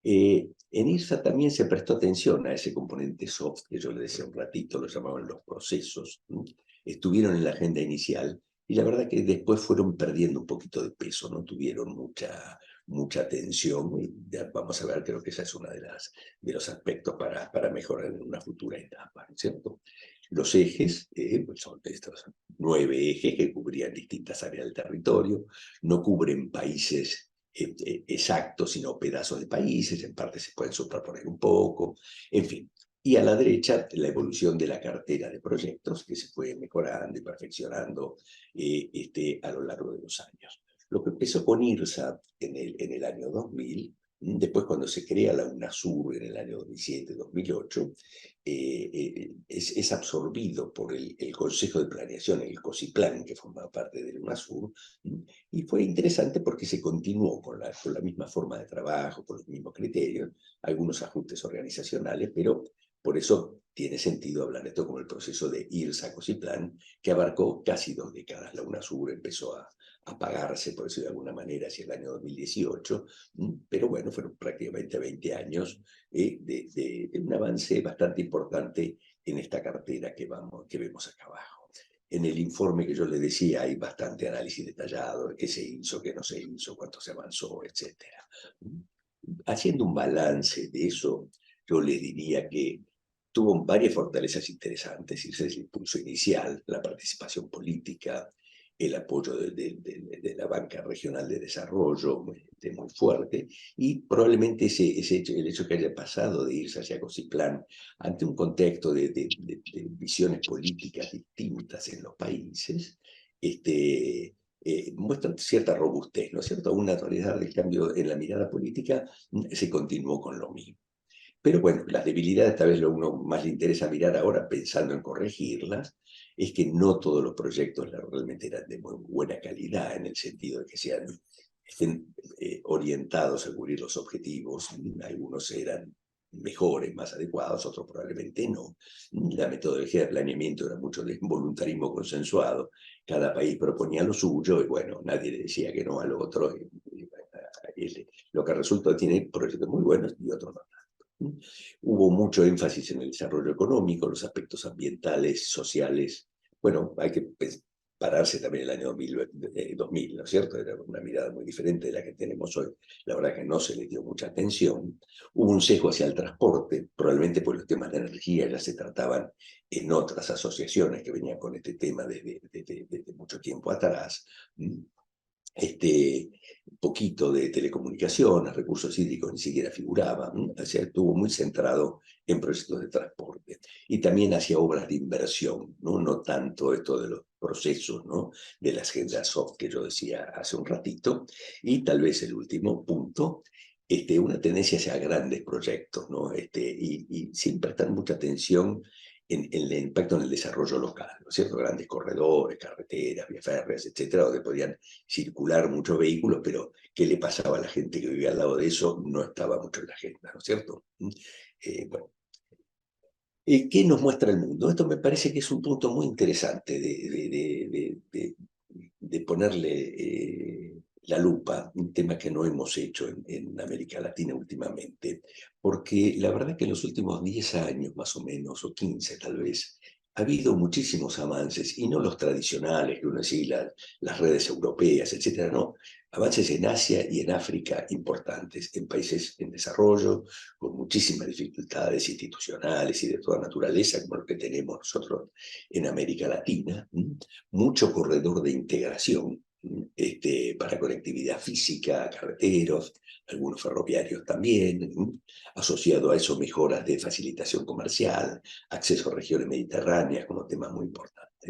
En IRSA también se prestó atención a ese componente soft, que yo le decía un ratito, lo llamaban los procesos. Estuvieron en la agenda inicial y la verdad que después fueron perdiendo un poquito de peso, no tuvieron mucha atención. Y ya vamos a ver, creo que ese es uno de los aspectos para mejorar en una futura etapa, ¿no es cierto? Los ejes, pues son estos 9 ejes que cubrían distintas áreas del territorio, no cubren países exactos, sino pedazos de países, en parte se pueden superponer un poco, en fin. Y a la derecha, la evolución de la cartera de proyectos, que se fue mejorando y perfeccionando a lo largo de los años. Lo que empezó con IRSA en el año 2000 Después, cuando se crea la UNASUR en el año 2007-2008, es absorbido por el Consejo de Planeación, el COSIPLAN, que formaba parte del UNASUR, y fue interesante porque se continuó con la misma forma de trabajo, con los mismos criterios, algunos ajustes organizacionales, pero por eso tiene sentido hablar de esto como el proceso de IRSA-COSIPLAN, que abarcó casi 2 décadas. La UNASUR empezó a apagarse, por decirlo de alguna manera, hacia el año 2018, pero bueno, fueron prácticamente 20 años de un avance bastante importante en esta cartera que vemos acá abajo. En el informe que yo le decía hay bastante análisis detallado de qué se hizo, qué no se hizo, cuánto se avanzó, etc. Haciendo un balance de eso, yo le diría que tuvo varias fortalezas interesantes, ese es el impulso inicial, la participación política, el apoyo de la banca regional de desarrollo muy fuerte, y probablemente el hecho que haya pasado de irse hacia COSIPLAN ante un contexto de visiones políticas distintas en los países, muestran cierta robustez, ¿no es cierto? Una naturaleza del cambio en la mirada política se continuó con lo mismo. Pero bueno, las debilidades, tal vez lo uno más le interesa mirar ahora, pensando en corregirlas, es que no todos los proyectos realmente eran de muy buena calidad, en el sentido de que estén orientados a cubrir los objetivos. Algunos eran mejores, más adecuados, otros probablemente no. La metodología de planeamiento era mucho de voluntarismo consensuado. Cada país proponía lo suyo y bueno, nadie le decía que no al otro. Lo que resulta tiene proyectos muy buenos y otros no. Hubo mucho énfasis en el desarrollo económico, los aspectos ambientales, sociales. Bueno, hay que pararse también el año 2000, ¿no es cierto? Era una mirada muy diferente de la que tenemos hoy. La verdad que no se le dio mucha atención. Hubo un sesgo hacia el transporte, probablemente pues los temas de energía ya se trataban en otras asociaciones que venían con este tema desde mucho tiempo atrás. Poquito de telecomunicaciones, recursos hídricos ni siquiera figuraban, o sea, estuvo muy centrado en proyectos de transporte y también hacia obras de inversión, no tanto esto de los procesos, ¿no? De la agenda soft que yo decía hace un ratito. Y tal vez el último punto, una tendencia hacia grandes proyectos, ¿no? Y sin prestar mucha atención en el impacto en el desarrollo local, ¿no es cierto? Grandes corredores, carreteras, vías férreas, etcétera, donde podían circular muchos vehículos, pero qué le pasaba a la gente que vivía al lado de eso no estaba mucho en la agenda, ¿no es cierto? Bueno. ¿Qué nos muestra el mundo? Esto me parece que es un punto muy interesante de ponerle la lupa, un tema que no hemos hecho en América Latina últimamente, porque la verdad que en los últimos 10 años más o menos, o 15 tal vez, ha habido muchísimos avances, y no los tradicionales, que uno decía, las redes europeas, etcétera, no, avances en Asia y en África importantes, en países en desarrollo, con muchísimas dificultades institucionales y de toda naturaleza, como lo que tenemos nosotros en América Latina. Mucho corredor de integración para conectividad física, carreteros, algunos ferroviarios también, asociado a eso mejoras de facilitación comercial, acceso a regiones mediterráneas como tema muy importante.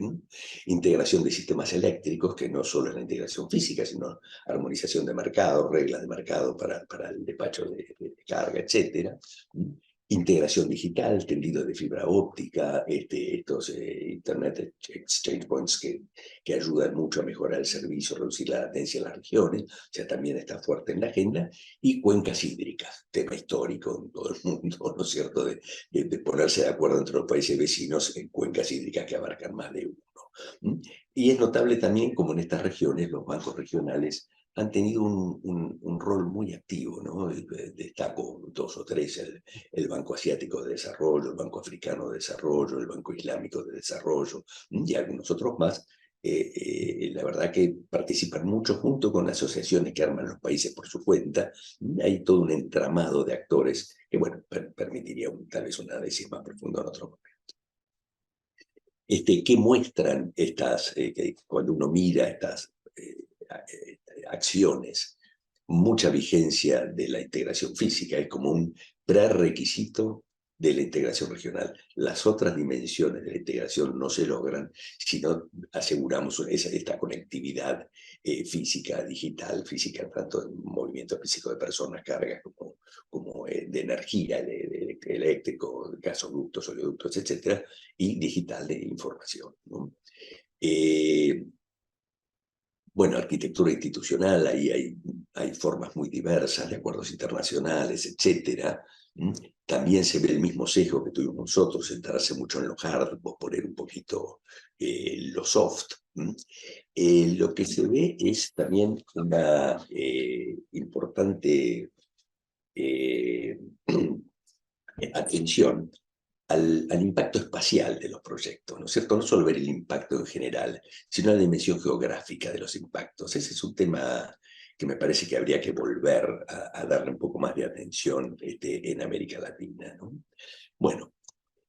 Integración de sistemas eléctricos, que no solo es la integración física, sino armonización de mercado, reglas de mercado para el despacho de carga, etc. Integración digital, tendido de fibra óptica, estos Internet Exchange Points que ayudan mucho a mejorar el servicio, reducir la latencia en las regiones, o sea, también está fuerte en la agenda. Y cuencas hídricas, tema histórico en todo el mundo, ¿no es cierto?, de ponerse de acuerdo entre los países vecinos en cuencas hídricas que abarcan más de uno. Y es notable también como en estas regiones los bancos regionales han tenido un rol muy activo, ¿no? Destaco 2 o 3, el Banco Asiático de Desarrollo, el Banco Africano de Desarrollo, el Banco Islámico de Desarrollo, y algunos otros más. La verdad que participan mucho junto con las asociaciones que arman los países por su cuenta. Hay todo un entramado de actores que, bueno, permitiría tal vez un análisis más profundo en otro momento. ¿Qué muestran cuando uno mira estas acciones? Mucha vigencia de la integración física, es como un prerequisito de la integración regional. Las otras dimensiones de la integración no se logran si no aseguramos esta conectividad física, digital, física tanto en movimiento físico de personas, cargas, como de energía, de eléctrico, gasoductos, oleoductos, etcétera, y digital de información, ¿no? Bueno, arquitectura institucional, ahí hay formas muy diversas de acuerdos internacionales, etcétera. También se ve el mismo sesgo que tuvimos nosotros, centrarse mucho en lo hard, poner un poquito lo soft. Lo que se ve es también una importante atención al impacto espacial de los proyectos, ¿no es cierto? No solo ver el impacto en general, sino la dimensión geográfica de los impactos. Ese es un tema que me parece que habría que volver a darle un poco más de atención en América Latina, ¿no? Bueno,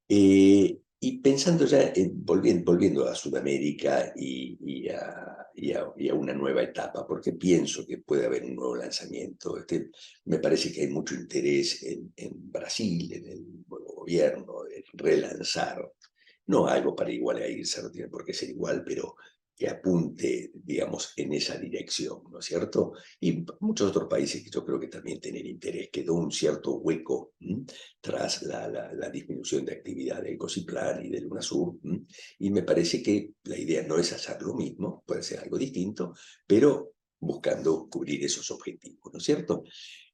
y pensando ya, volviendo a Sudamérica y a una nueva etapa, porque pienso que puede haber un nuevo lanzamiento. Me parece que hay mucho interés en Brasil, en el nuevo gobierno, en relanzar, no algo para igual a irse, no tiene por qué ser igual, pero que apunte, digamos, en esa dirección, ¿no es cierto? Y muchos otros países que yo creo que también tienen interés. Quedó un cierto hueco tras la disminución de actividad del Ecosiplan y del UNASUR, y me parece que la idea no es hacer lo mismo, puede ser algo distinto, pero buscando cubrir esos objetivos, ¿no es cierto?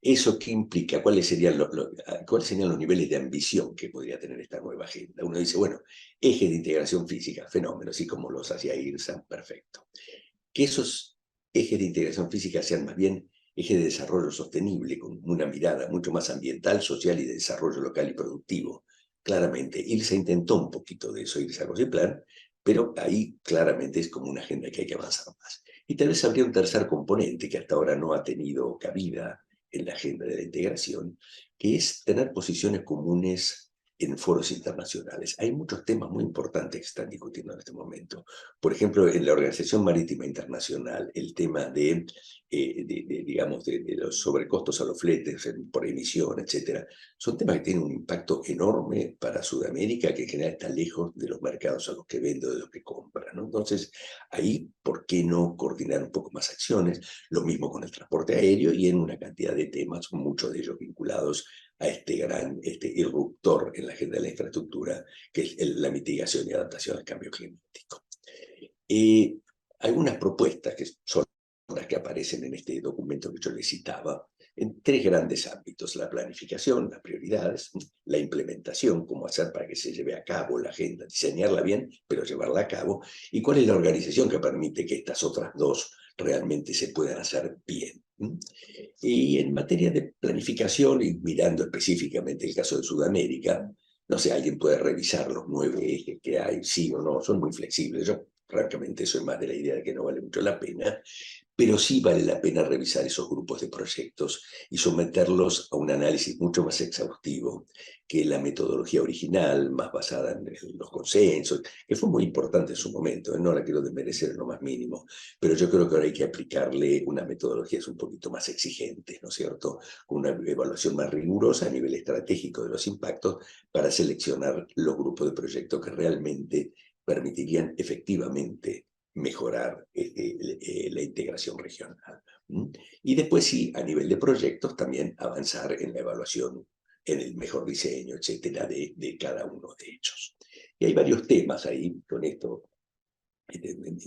¿Eso qué implica? ¿Cuáles serían los niveles de ambición que podría tener esta nueva agenda? Uno dice, bueno, eje de integración física, fenómeno, así como los hacía IRSA, perfecto. Que esos ejes de integración física sean más bien ejes de desarrollo sostenible, con una mirada mucho más ambiental, social y de desarrollo local y productivo. Claramente, IRSA intentó un poquito de eso, IRSA con ese plan, pero ahí claramente es como una agenda que hay que avanzar más. Y tal vez habría un tercer componente que hasta ahora no ha tenido cabida en la agenda de la integración, que es tener posiciones comunes en foros internacionales. Hay muchos temas muy importantes que están discutiendo en este momento. Por ejemplo, en la Organización Marítima Internacional, el tema digamos, de los sobrecostos a los fletes por emisión, etcétera, son temas que tienen un impacto enorme para Sudamérica, que en general está lejos de los mercados a los que vende o de los que compra, ¿no? Entonces, ahí, ¿por qué no coordinar un poco más acciones? Lo mismo con el transporte aéreo y en una cantidad de temas, muchos de ellos vinculados a este gran irruptor en la agenda de la infraestructura, que es la mitigación y adaptación al cambio climático. Algunas propuestas que son las que aparecen en este documento que yo les citaba, en tres grandes ámbitos: la planificación, las prioridades, la implementación, cómo hacer para que se lleve a cabo la agenda, diseñarla bien, pero llevarla a cabo, y cuál es la organización que permite que estas otras dos realmente se puedan hacer bien. Y en materia de planificación, y mirando específicamente el caso de Sudamérica, no sé, alguien puede revisar los 9 ejes que hay, sí o no, son muy flexibles. Yo francamente soy más de la idea de que no vale mucho la pena, pero sí vale la pena revisar esos grupos de proyectos y someterlos a un análisis mucho más exhaustivo que la metodología original, más basada en los consensos, que fue muy importante en su momento, no la quiero desmerecer en lo más mínimo, pero yo creo que ahora hay que aplicarle una metodología un poquito más exigente, ¿no es cierto?, con una evaluación más rigurosa a nivel estratégico de los impactos para seleccionar los grupos de proyectos que realmente permitirían efectivamente mejorar la integración regional. Y después sí, a nivel de proyectos, también avanzar en la evaluación, en el mejor diseño, etcétera, de cada uno de ellos. Y hay varios temas ahí, con esto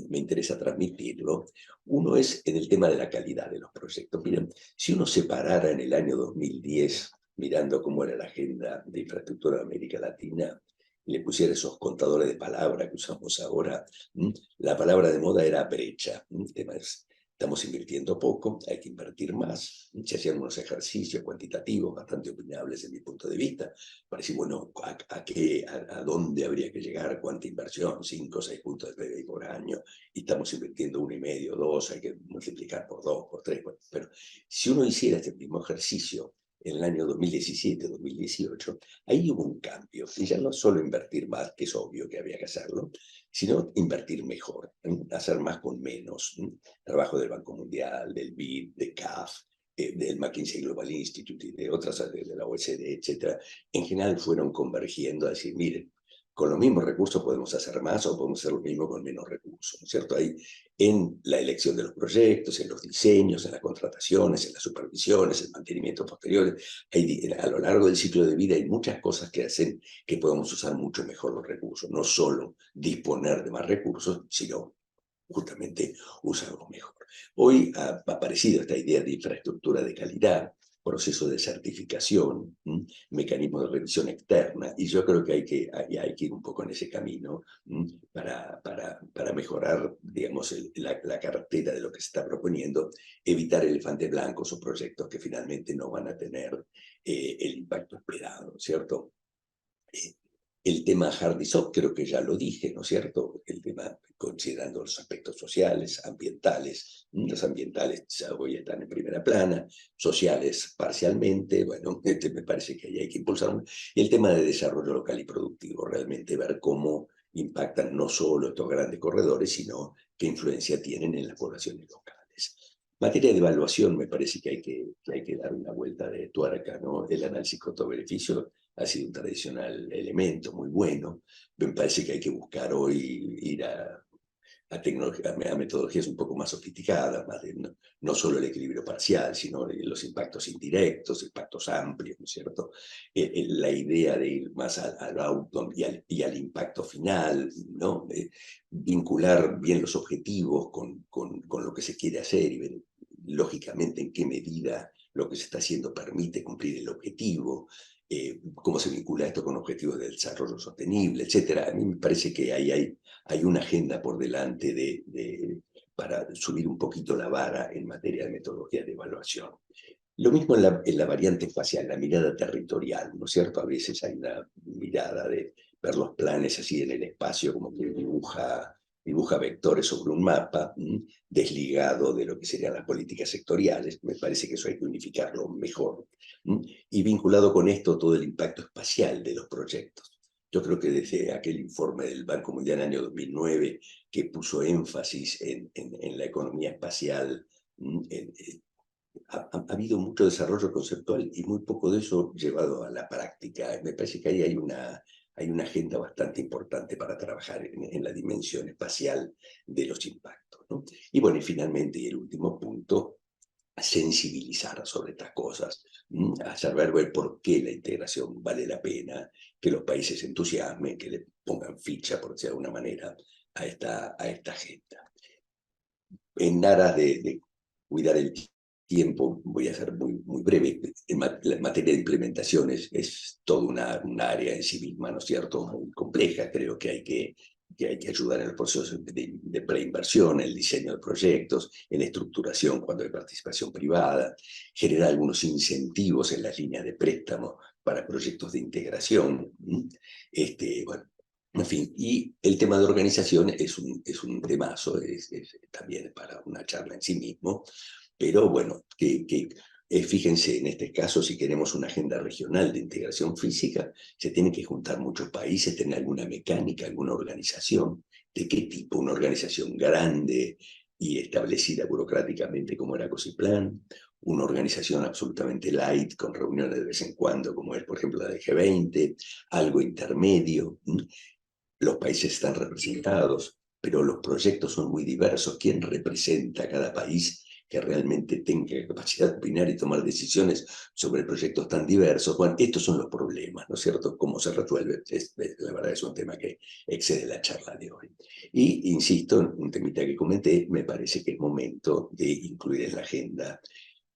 me interesa transmitirlo. Uno es en el tema de la calidad de los proyectos. Miren, si uno se parara en el año 2010, mirando cómo era la agenda de infraestructura de América Latina, y le pusiera esos contadores de palabras que usamos ahora, la palabra de moda era brecha. El tema es, estamos invirtiendo poco, hay que invertir más. Se hacían unos ejercicios cuantitativos bastante opinables en mi punto de vista, para decir, bueno, a dónde habría que llegar, cuánta inversión, 5 o 6 puntos de PBI por año, y estamos invirtiendo 1,5, 2, hay que multiplicar por 2, por 3. Bueno, pero si uno hiciera este mismo ejercicio en el año 2017, 2018, ahí hubo un cambio, y ya no solo invertir más, que es obvio que había que hacerlo, sino invertir mejor, hacer más con menos. Trabajo del Banco Mundial, del BID, de CAF, del McKinsey Global Institute y de otras, de la OECD, etcétera, en general fueron convergiendo a decir, miren, con los mismos recursos podemos hacer más o podemos hacer lo mismo con menos recursos, ¿no es cierto? Hay en la elección de los proyectos, en los diseños, en las contrataciones, en las supervisiones, en el mantenimiento posterior, a lo largo del ciclo de vida hay muchas cosas que hacen que podamos usar mucho mejor los recursos, no solo disponer de más recursos, sino justamente usarlos mejor. Hoy ha aparecido esta idea de infraestructura de calidad, proceso de certificación, mecanismo de revisión externa, y yo creo que hay que ir un poco en ese camino para mejorar, digamos, la cartera de lo que se está proponiendo, evitar elefantes blancos o proyectos que finalmente no van a tener el impacto esperado, ¿cierto? El tema hard y soft creo que ya lo dije, ¿no es cierto? El tema considerando los aspectos sociales, ambientales, los ambientales ya hoy están en primera plana, sociales parcialmente, bueno, me parece que ahí hay que impulsar. Y el tema de desarrollo local y productivo, realmente ver cómo impactan no solo estos grandes corredores, sino qué influencia tienen en las poblaciones locales. En materia de evaluación, me parece que hay que dar una vuelta de tuerca, ¿no? El análisis costo-beneficio ha sido un tradicional elemento muy bueno. Me parece que hay que buscar hoy ir a metodologías un poco más sofisticadas, más de, no solo el equilibrio parcial, sino los impactos indirectos, impactos amplios, ¿no es cierto? La idea de ir más al outcome y al impacto final, ¿no? Vincular bien los objetivos con lo que se quiere hacer y ver, lógicamente, en qué medida lo que se está haciendo permite cumplir el objetivo. Cómo se vincula esto con objetivos de desarrollo sostenible, etcétera. A mí me parece que hay una agenda por delante para subir un poquito la vara en materia de metodología de evaluación. Lo mismo en la variante espacial, la mirada territorial, ¿no es cierto? A veces hay una mirada de ver los planes así en el espacio, como que dibuja vectores sobre un mapa, desligado de lo que serían las políticas sectoriales. Me parece que eso hay que unificarlo mejor. Y vinculado con esto todo el impacto espacial de los proyectos. Yo creo que desde aquel informe del Banco Mundial año 2009, que puso énfasis en la economía espacial, ha habido mucho desarrollo conceptual y muy poco de eso llevado a la práctica. Me parece que ahí hay una agenda bastante importante para trabajar en la dimensión espacial de los impactos, ¿no? Y bueno, y finalmente, y el último punto, sensibilizar sobre estas cosas, hacer ver por qué la integración vale la pena, que los países se entusiasmen, que le pongan ficha, por decirlo de alguna manera, a esta agenda. En aras de cuidar el tiempo, voy a ser muy breve. La materia de implementación es toda un área en sí misma, ¿no es cierto?, muy compleja. Creo que hay que ayudar en los procesos de preinversión, en el diseño de proyectos, en la estructuración cuando hay participación privada, generar algunos incentivos en las líneas de préstamo para proyectos de integración. Bueno, en fin, y el tema de organización es un temazo, es también para una charla en sí mismo, pero bueno, fíjense, en este caso, si queremos una agenda regional de integración física, se tienen que juntar muchos países, tener alguna mecánica, alguna organización. ¿De qué tipo? Una organización grande y establecida burocráticamente como era COSIPLAN, una organización absolutamente light, con reuniones de vez en cuando, como es, por ejemplo, la de G20, algo intermedio. Los países están representados, pero los proyectos son muy diversos. ¿Quién representa a cada país que realmente tenga capacidad de opinar y tomar decisiones sobre proyectos tan diversos? Bueno, estos son los problemas, ¿no es cierto? ¿Cómo se resuelve? La verdad es un tema que excede la charla de hoy. Y insisto, en un temita que comenté, me parece que es momento de incluir en la agenda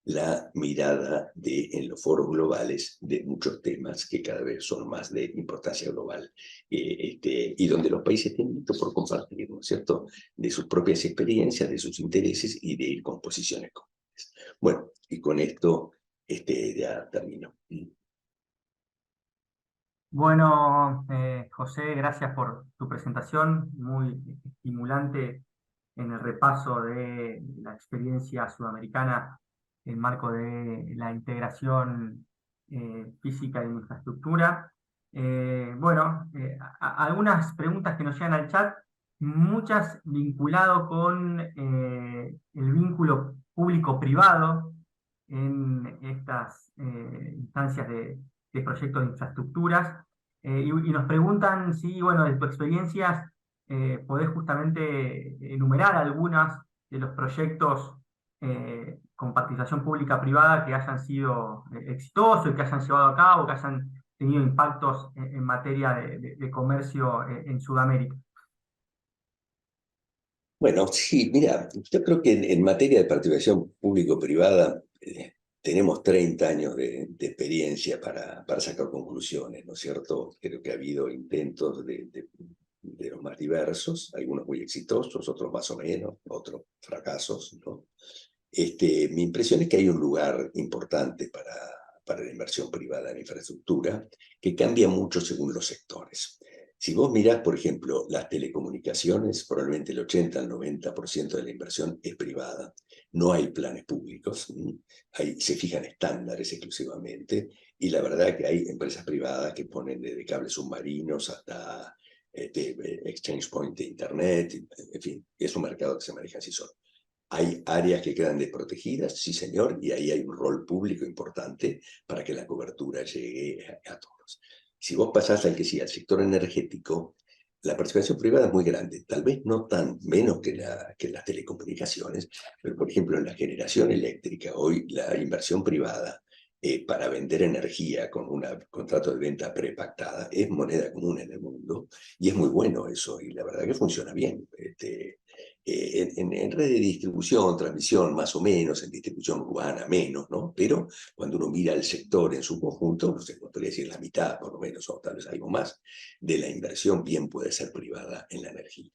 la mirada en los foros globales de muchos temas que cada vez son más de importancia global, y donde los países tienen mucho por compartir, ¿no es cierto?, de sus propias experiencias, de sus intereses y de ir con posiciones comunes. Bueno, y con esto ya termino. Bueno, José, gracias por tu presentación, muy estimulante en el repaso de la experiencia sudamericana en el marco de la integración física de infraestructura. Algunas preguntas que nos llegan al chat, muchas vinculado con el vínculo público-privado en estas instancias de proyectos de infraestructuras. Y nos preguntan si, bueno, de tu experiencia, podés justamente enumerar algunos de los proyectos con participación pública-privada que hayan sido exitosos y que hayan llevado a cabo, que hayan tenido impactos en materia de comercio en Sudamérica. Bueno, sí, mira, yo creo que en materia de participación público-privada tenemos 30 años de experiencia para sacar conclusiones, ¿no es cierto? Creo que ha habido intentos de los más diversos, algunos muy exitosos, otros más o menos, otros fracasos, ¿no? Mi impresión es que hay un lugar importante para la inversión privada en infraestructura que cambia mucho según los sectores. Si vos mirás, por ejemplo, las telecomunicaciones, probablemente el 80 al 90% de la inversión es privada. No hay planes públicos, se fijan estándares exclusivamente, y la verdad que hay empresas privadas que ponen desde cables submarinos hasta exchange point de internet, en fin, es un mercado que se maneja así solo. Hay áreas que quedan desprotegidas, sí señor, y ahí hay un rol público importante para que la cobertura llegue a todos. Si vos pasás al sector energético, la participación privada es muy grande, tal vez no tan menos que las telecomunicaciones, pero por ejemplo en la generación eléctrica, hoy la inversión privada para vender energía con un contrato de venta prepactada es moneda común en el mundo, y es muy bueno eso, y la verdad que funciona bien. En red de distribución, transmisión, más o menos, en distribución urbana, menos, ¿no? Pero cuando uno mira el sector en su conjunto, no sé, podría decir la mitad, por lo menos, o tal vez algo más, de la inversión bien puede ser privada en la energía.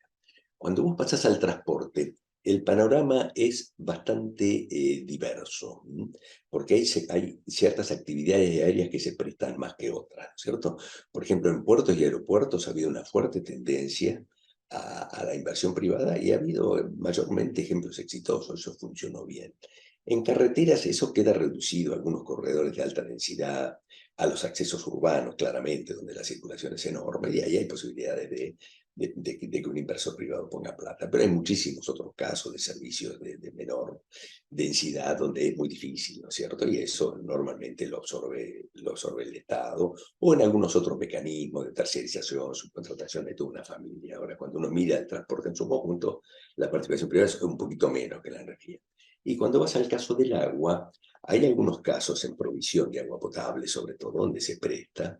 Cuando vos pasás al transporte, el panorama es bastante diverso, porque hay ciertas actividades aéreas que se prestan más que otras, ¿cierto? Por ejemplo, en puertos y aeropuertos ha habido una fuerte tendencia a la inversión privada y ha habido mayormente ejemplos exitosos, eso funcionó bien. En carreteras eso queda reducido a algunos corredores de alta densidad, a los accesos urbanos, claramente, donde la circulación es enorme, y ahí hay posibilidades de que un inversor privado ponga plata. Pero hay muchísimos otros casos de servicios de menor densidad donde es muy difícil, ¿no es cierto? Y eso normalmente lo absorbe el Estado, o en algunos otros mecanismos de terciarización, subcontratación de toda una familia. Ahora, cuando uno mira el transporte en su conjunto, la participación privada es un poquito menos que la energía. Y cuando vas al caso del agua, hay algunos casos en provisión de agua potable, sobre todo, donde se presta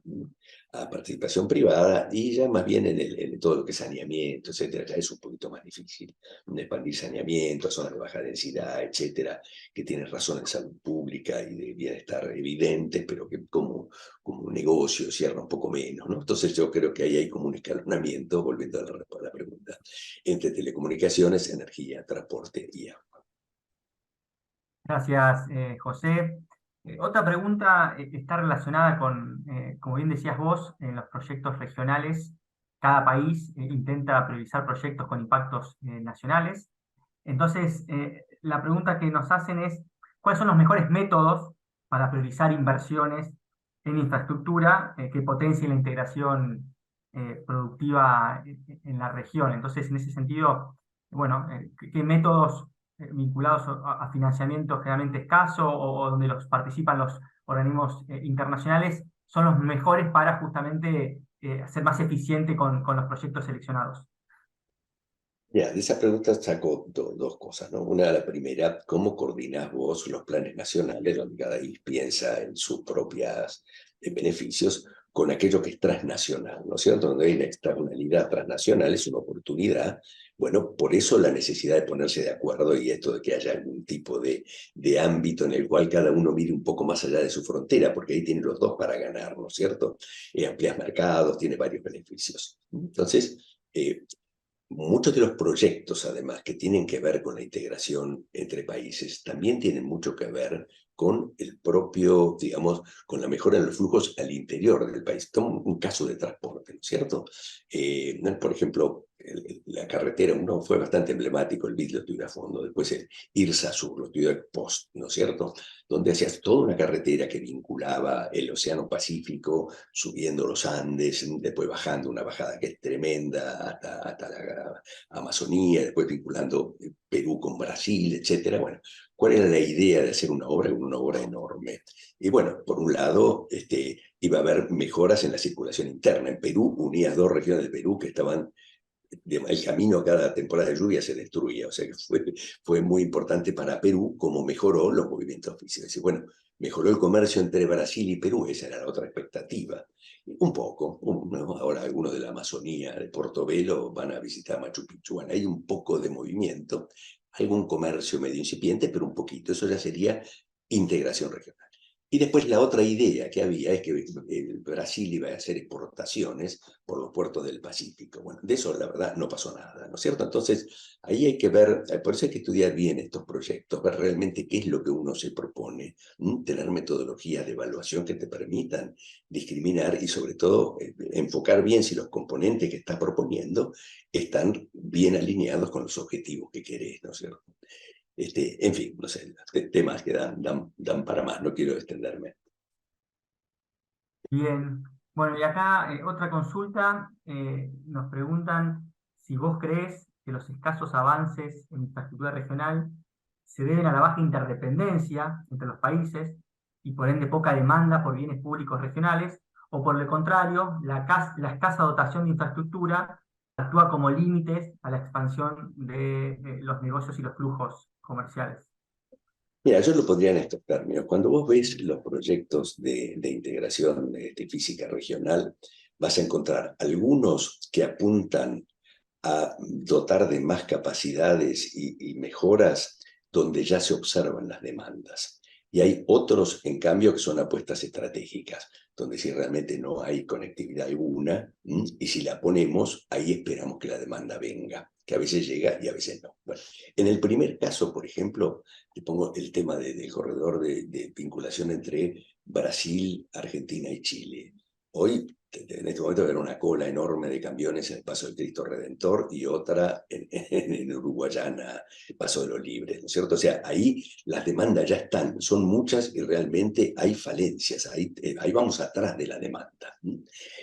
a participación privada, y ya más bien en todo lo que es saneamiento, etcétera, ya es un poquito más difícil expandir saneamiento a zonas de baja densidad, etcétera, que tienen razones de salud pública y de bienestar evidentes, pero que como un negocio cierra un poco menos, ¿no? Entonces yo creo que ahí hay como un escalonamiento, volviendo a la pregunta, entre telecomunicaciones, energía, transporte y agua. Gracias, José. Otra pregunta está relacionada con, como bien decías vos, en los proyectos regionales, cada país intenta priorizar proyectos con impactos nacionales. Entonces, la pregunta que nos hacen es, ¿cuáles son los mejores métodos para priorizar inversiones en infraestructura que potencien la integración productiva en la región? Entonces, en ese sentido, bueno, ¿qué métodos vinculados a financiamiento generalmente escaso o donde participan los organismos internacionales son los mejores para justamente ser más eficiente con los proyectos seleccionados? Ya, de esa pregunta saco dos cosas, ¿no? Una, la primera, ¿cómo coordinás vos los planes nacionales, donde cada país piensa en sus propios beneficios, con aquello que es transnacional, ¿no es cierto? Donde hay una externalidad transnacional, es una oportunidad. Bueno, por eso la necesidad de ponerse de acuerdo y esto de que haya algún tipo de ámbito en el cual cada uno mire un poco más allá de su frontera, porque ahí tienen los dos para ganar, ¿no es cierto? Amplías mercados, tiene varios beneficios. Entonces, muchos de los proyectos, además, que tienen que ver con la integración entre países, también tienen mucho que ver con el propio, digamos, con la mejora de los flujos al interior del país. Toma un caso de transporte, ¿no es cierto? Por ejemplo, la carretera, uno fue bastante emblemático, el BID lo estudió a fondo, después el IRSA-Sur lo estudió el POST, ¿no es cierto? Donde hacías toda una carretera que vinculaba el Océano Pacífico, subiendo los Andes, después bajando una bajada que es tremenda hasta la Amazonía, después vinculando Perú con Brasil, etcétera. Bueno, ¿Cuál era la idea de hacer una obra enorme? Y bueno, por un lado, iba a haber mejoras en la circulación interna. En Perú unía dos regiones de Perú que estaban, el camino cada temporada de lluvia se destruía, o sea que fue muy importante para Perú como mejoró los movimientos físicos. Y bueno, mejoró el comercio entre Brasil y Perú, esa era la otra expectativa. Un poco, ¿no? Ahora algunos de la Amazonía, de Portobelo, van a visitar Machu Picchu. Bueno, hay un poco de movimiento, algún comercio medio incipiente, pero un poquito. Eso ya sería integración regional. Y después la otra idea que había es que Brasil iba a hacer exportaciones por los puertos del Pacífico. Bueno, de eso la verdad no pasó nada, ¿no es cierto? Entonces, ahí hay que ver, por eso hay que estudiar bien estos proyectos, ver realmente qué es lo que uno se propone, tener metodologías de evaluación que te permitan discriminar y sobre todo enfocar bien si los componentes que estás proponiendo están bien alineados con los objetivos que querés, ¿no es cierto? En fin, no sé, temas que dan para más, no quiero extenderme. Bien, bueno, y acá otra consulta, nos preguntan si vos crees que los escasos avances en infraestructura regional se deben a la baja interdependencia entre los países y por ende poca demanda por bienes públicos regionales, o por el contrario, la escasa dotación de infraestructura actúa como límites a la expansión de los negocios y los flujos comerciales. Mira, yo lo pondría en estos términos. Cuando vos ves los proyectos de integración física regional, vas a encontrar algunos que apuntan a dotar de más capacidades y mejoras donde ya se observan las demandas. Y hay otros, en cambio, que son apuestas estratégicas, donde si realmente no hay conectividad alguna, y si la ponemos, ahí esperamos que la demanda venga, que a veces llega y a veces no. Bueno, en el primer caso, por ejemplo, te pongo el tema del corredor de vinculación entre Brasil, Argentina y Chile. Hoy, en este momento, haber una cola enorme de camiones en el Paso del Cristo Redentor y otra en Uruguayana, el Paso de los Libres, ¿no es cierto? O sea, ahí las demandas ya están, son muchas y realmente hay falencias, ahí vamos atrás de la demanda.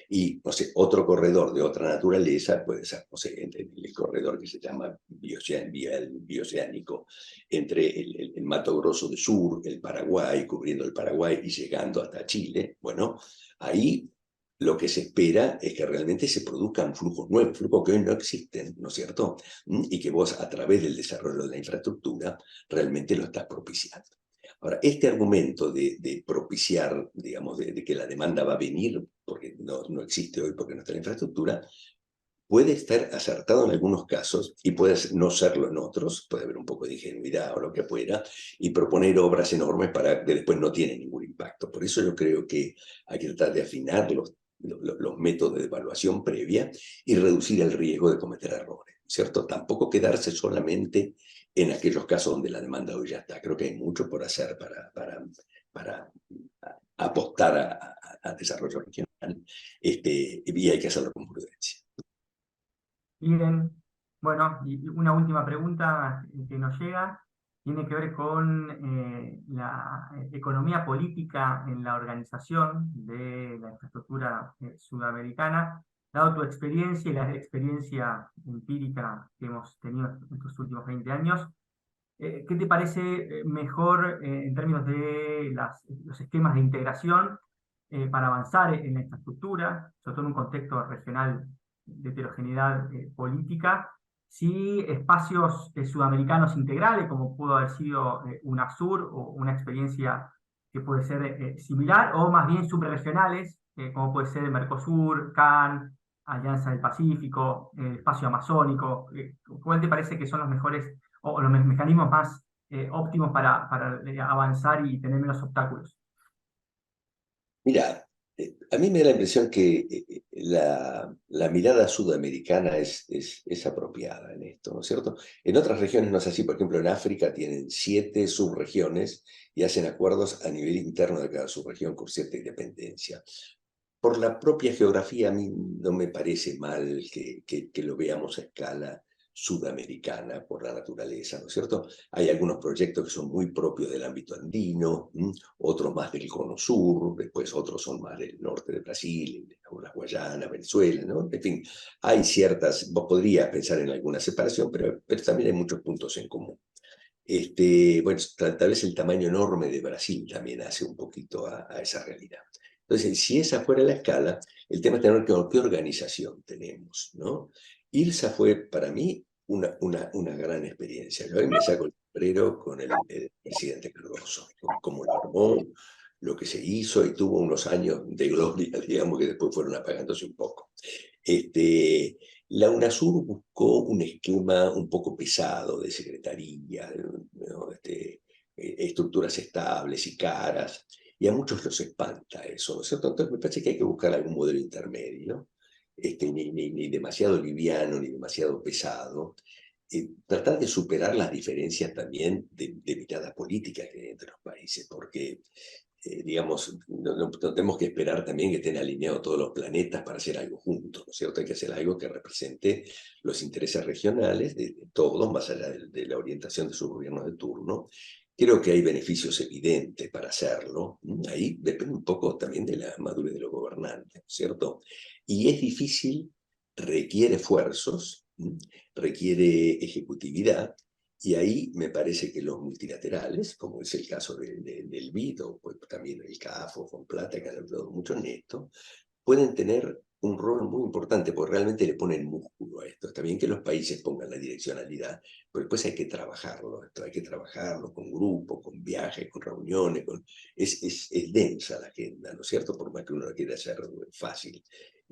Y, no sé, otro corredor de otra naturaleza puede ser, no sé, el corredor que se llama bioceánico, entre el Mato Grosso del Sur, el Paraguay, cubriendo el Paraguay y llegando hasta Chile. Bueno, ahí lo que se espera es que realmente se produzcan flujos nuevos, flujos que hoy no existen, ¿no es cierto? Y que vos, a través del desarrollo de la infraestructura, realmente lo estás propiciando. Ahora, este argumento de propiciar, digamos, de que la demanda va a venir, porque no existe hoy porque no está la infraestructura, puede estar acertado en algunos casos y puede no serlo en otros, puede haber un poco de ingenuidad o lo que fuera, y proponer obras enormes para que después no tienen ningún impacto. Por eso yo creo que hay que tratar de afinar los métodos de evaluación previa y reducir el riesgo de cometer errores, ¿cierto? Tampoco quedarse solamente en aquellos casos donde la demanda hoy ya está. Creo que hay mucho por hacer para apostar a desarrollo regional, y hay que hacerlo con prudencia. Bien, bueno, y una última pregunta que nos llega tiene que ver con la economía política en la organización de la infraestructura sudamericana. Dado tu experiencia y la experiencia empírica que hemos tenido en estos últimos 20 años, ¿qué te parece mejor en términos de los esquemas de integración para avanzar en la infraestructura, sobre todo en un contexto regional de heterogeneidad política? Si espacios sudamericanos integrales, como pudo haber sido UNASUR o una experiencia que puede ser similar, o más bien subregionales, como puede ser Mercosur, CAN, Alianza del Pacífico, Espacio Amazónico. ¿Cuál te parece que son los mejores o los mecanismos más óptimos para avanzar y tener menos obstáculos? Mira, a mí me da la impresión que la mirada sudamericana es apropiada en esto, ¿no es cierto? En otras regiones no es así. Por ejemplo, en África tienen 7 subregiones y hacen acuerdos a nivel interno de cada subregión con cierta independencia. Por la propia geografía, a mí no me parece mal que lo veamos a escala sudamericana por la naturaleza, ¿no es cierto? Hay algunos proyectos que son muy propios del ámbito andino, otros más del cono sur, después otros son más del norte de Brasil, de la Guayana, Venezuela, ¿no? En fin, hay ciertas, vos podrías pensar en alguna separación, pero también hay muchos puntos en común. Bueno, tal vez el tamaño enorme de Brasil también hace un poquito a esa realidad. Entonces, si esa fuera la escala, el tema es tener qué organización tenemos, ¿no? IRSA fue para mí una gran experiencia. Yo hoy me saco el sombrero con el presidente Cardoso, con cómo lo armó, lo que se hizo, y tuvo unos años de gloria, digamos, que después fueron apagándose un poco. La UNASUR buscó un esquema un poco pesado de secretaría, ¿no? Estructuras estables y caras, y a muchos los espanta eso, ¿no es cierto? Entonces me parece que hay que buscar algún modelo intermedio, ni demasiado liviano, ni demasiado pesado, tratar de superar las diferencias también de mirada política que hay entre los países, porque digamos, no tenemos que esperar también que estén alineados todos los planetas para hacer algo juntos, ¿no es cierto? Hay que hacer algo que represente los intereses regionales de todos, más allá de la orientación de sus gobiernos de turno. Creo que hay beneficios evidentes para hacerlo. Ahí depende un poco también de la madurez de los gobernantes, ¿no es cierto? Y es difícil, requiere esfuerzos, requiere ejecutividad, y ahí me parece que los multilaterales, como es el caso del BID, o pues también el CAF o Fonplata, que han hablado mucho en esto, pueden tener un rol muy importante, porque realmente le ponen músculo a esto. Está bien que los países pongan la direccionalidad, pero después hay que trabajarlo, hay que trabajarlo con grupos, con viajes, con reuniones, es densa la agenda, ¿no es cierto? Por más que uno la quiera hacer fácil.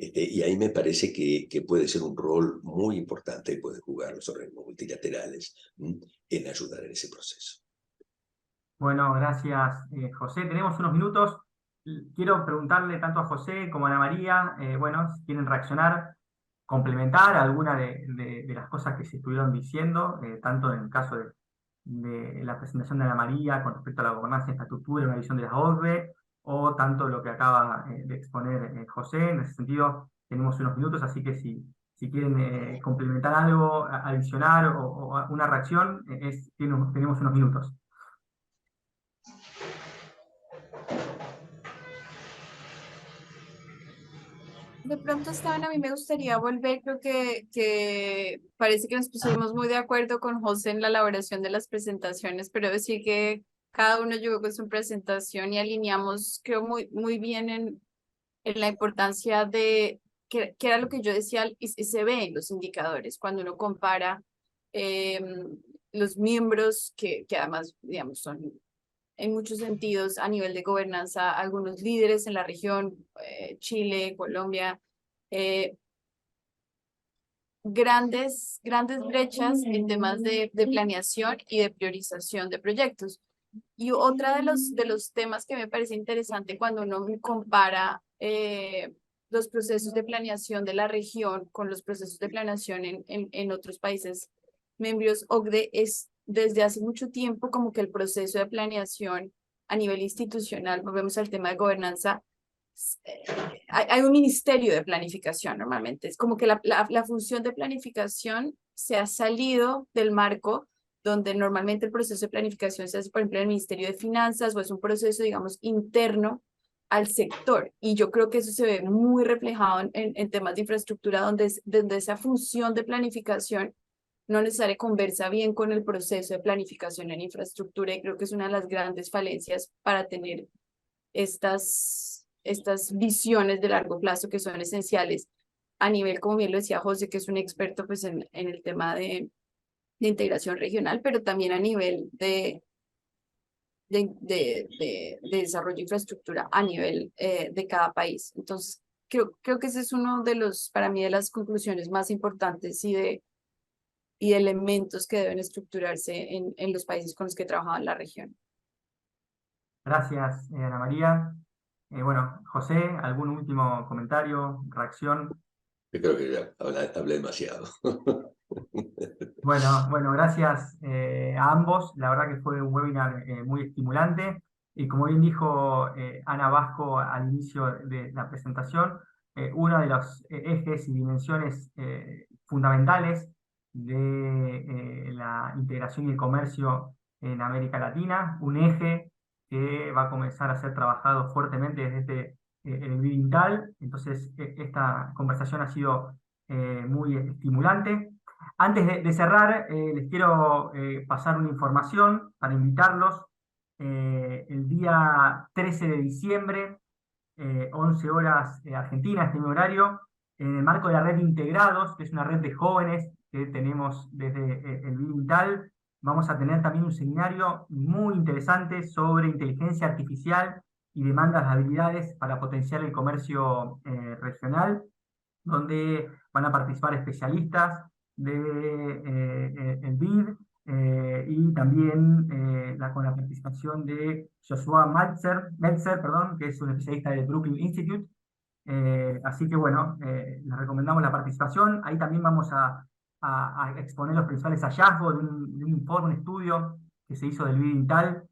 Y ahí me parece que puede ser un rol muy importante y puede jugar los organismos multilaterales en ayudar en ese proceso. Bueno, gracias, José. Tenemos unos minutos. Quiero preguntarle tanto a José como a Ana María, bueno, si quieren reaccionar, complementar alguna de las cosas que se estuvieron diciendo, tanto en el caso de la presentación de Ana María con respecto a la gobernanza y infraestructura y una visión de la OCDE, o tanto lo que acaba de exponer José. En ese sentido, tenemos unos minutos, así que si quieren complementar algo, adicionar o una reacción, tenemos unos minutos. De pronto, Esteban, a mí me gustaría volver, creo que parece que nos pusimos muy de acuerdo con José en la elaboración de las presentaciones, pero decir que cada uno llegó con su presentación y alineamos, creo, muy bien en la importancia de, que era lo que yo decía, y se ve en los indicadores, cuando uno compara los miembros que además, digamos, son en muchos sentidos a nivel de gobernanza, algunos líderes en la región, Chile, Colombia, grandes brechas en temas de planeación y de priorización de proyectos. Y otra de los temas que me parece interesante cuando uno compara los procesos de planeación de la región con los procesos de planeación en otros países miembros OCDE es desde hace mucho tiempo como que el proceso de planeación a nivel institucional, volvemos al tema de gobernanza, hay un ministerio de planificación normalmente. Es como que la función de planificación se ha salido del marco donde normalmente el proceso de planificación se hace, por ejemplo, en el Ministerio de Finanzas o es un proceso, digamos, interno al sector. Y yo creo que eso se ve muy reflejado en temas de infraestructura, donde esa función de planificación no necesariamente conversa bien con el proceso de planificación en infraestructura, y creo que es una de las grandes falencias para tener estas visiones de largo plazo que son esenciales a nivel, como bien lo decía José, que es un experto pues en el tema de integración regional, pero también a nivel de desarrollo de infraestructura a nivel de cada país. Entonces, creo que ese es uno de los, para mí, de las conclusiones más importantes y de elementos que deben estructurarse en los países con los que trabajaba en la región. Gracias, Ana María. Bueno, José, ¿algún último comentario, reacción? Yo creo que ya hablé demasiado. Bueno, gracias a ambos. La verdad que fue un webinar muy estimulante. Y como bien dijo Ana Vasco al inicio de la presentación, uno de los ejes y dimensiones fundamentales de la integración y el comercio en América Latina, un eje que va a comenzar a ser trabajado fuertemente desde el BIDINTAL. Entonces, esta conversación ha sido muy estimulante. Antes de cerrar, les quiero pasar una información para invitarlos. El día 13 de diciembre, 11 horas Argentina, este mismo horario, en el marco de la red Integrados, que es una red de jóvenes que tenemos desde el BIDINTAL, vamos a tener también un seminario muy interesante sobre inteligencia artificial y demandas de habilidades para potenciar el comercio regional, donde van a participar especialistas de el BID, y también con la participación de Joshua Meltzer, perdón, que es un especialista del Brooklyn Institute. Así que bueno, les recomendamos la participación. Ahí también vamos a exponer los principales hallazgos de un informe, un estudio que se hizo del BIDINTAL,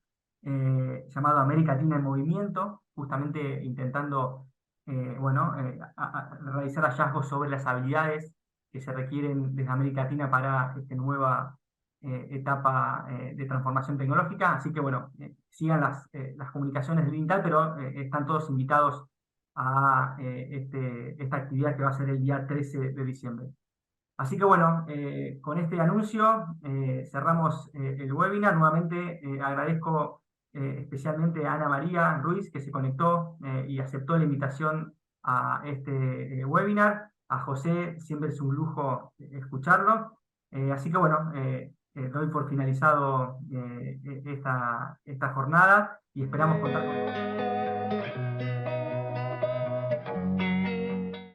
llamado América Latina en Movimiento, justamente intentando realizar hallazgos sobre las habilidades que se requieren desde América Latina para esta nueva etapa de transformación tecnológica. Así que bueno, sigan las comunicaciones del BIDINTAL, pero están todos invitados a esta actividad que va a ser el día 13 de diciembre. Así que bueno, con este anuncio cerramos el webinar. Nuevamente agradezco especialmente a Ana María Ruiz, que se conectó y aceptó la invitación a este webinar. A José, siempre es un lujo escucharlo. Así que bueno, doy por finalizado esta jornada y esperamos contar con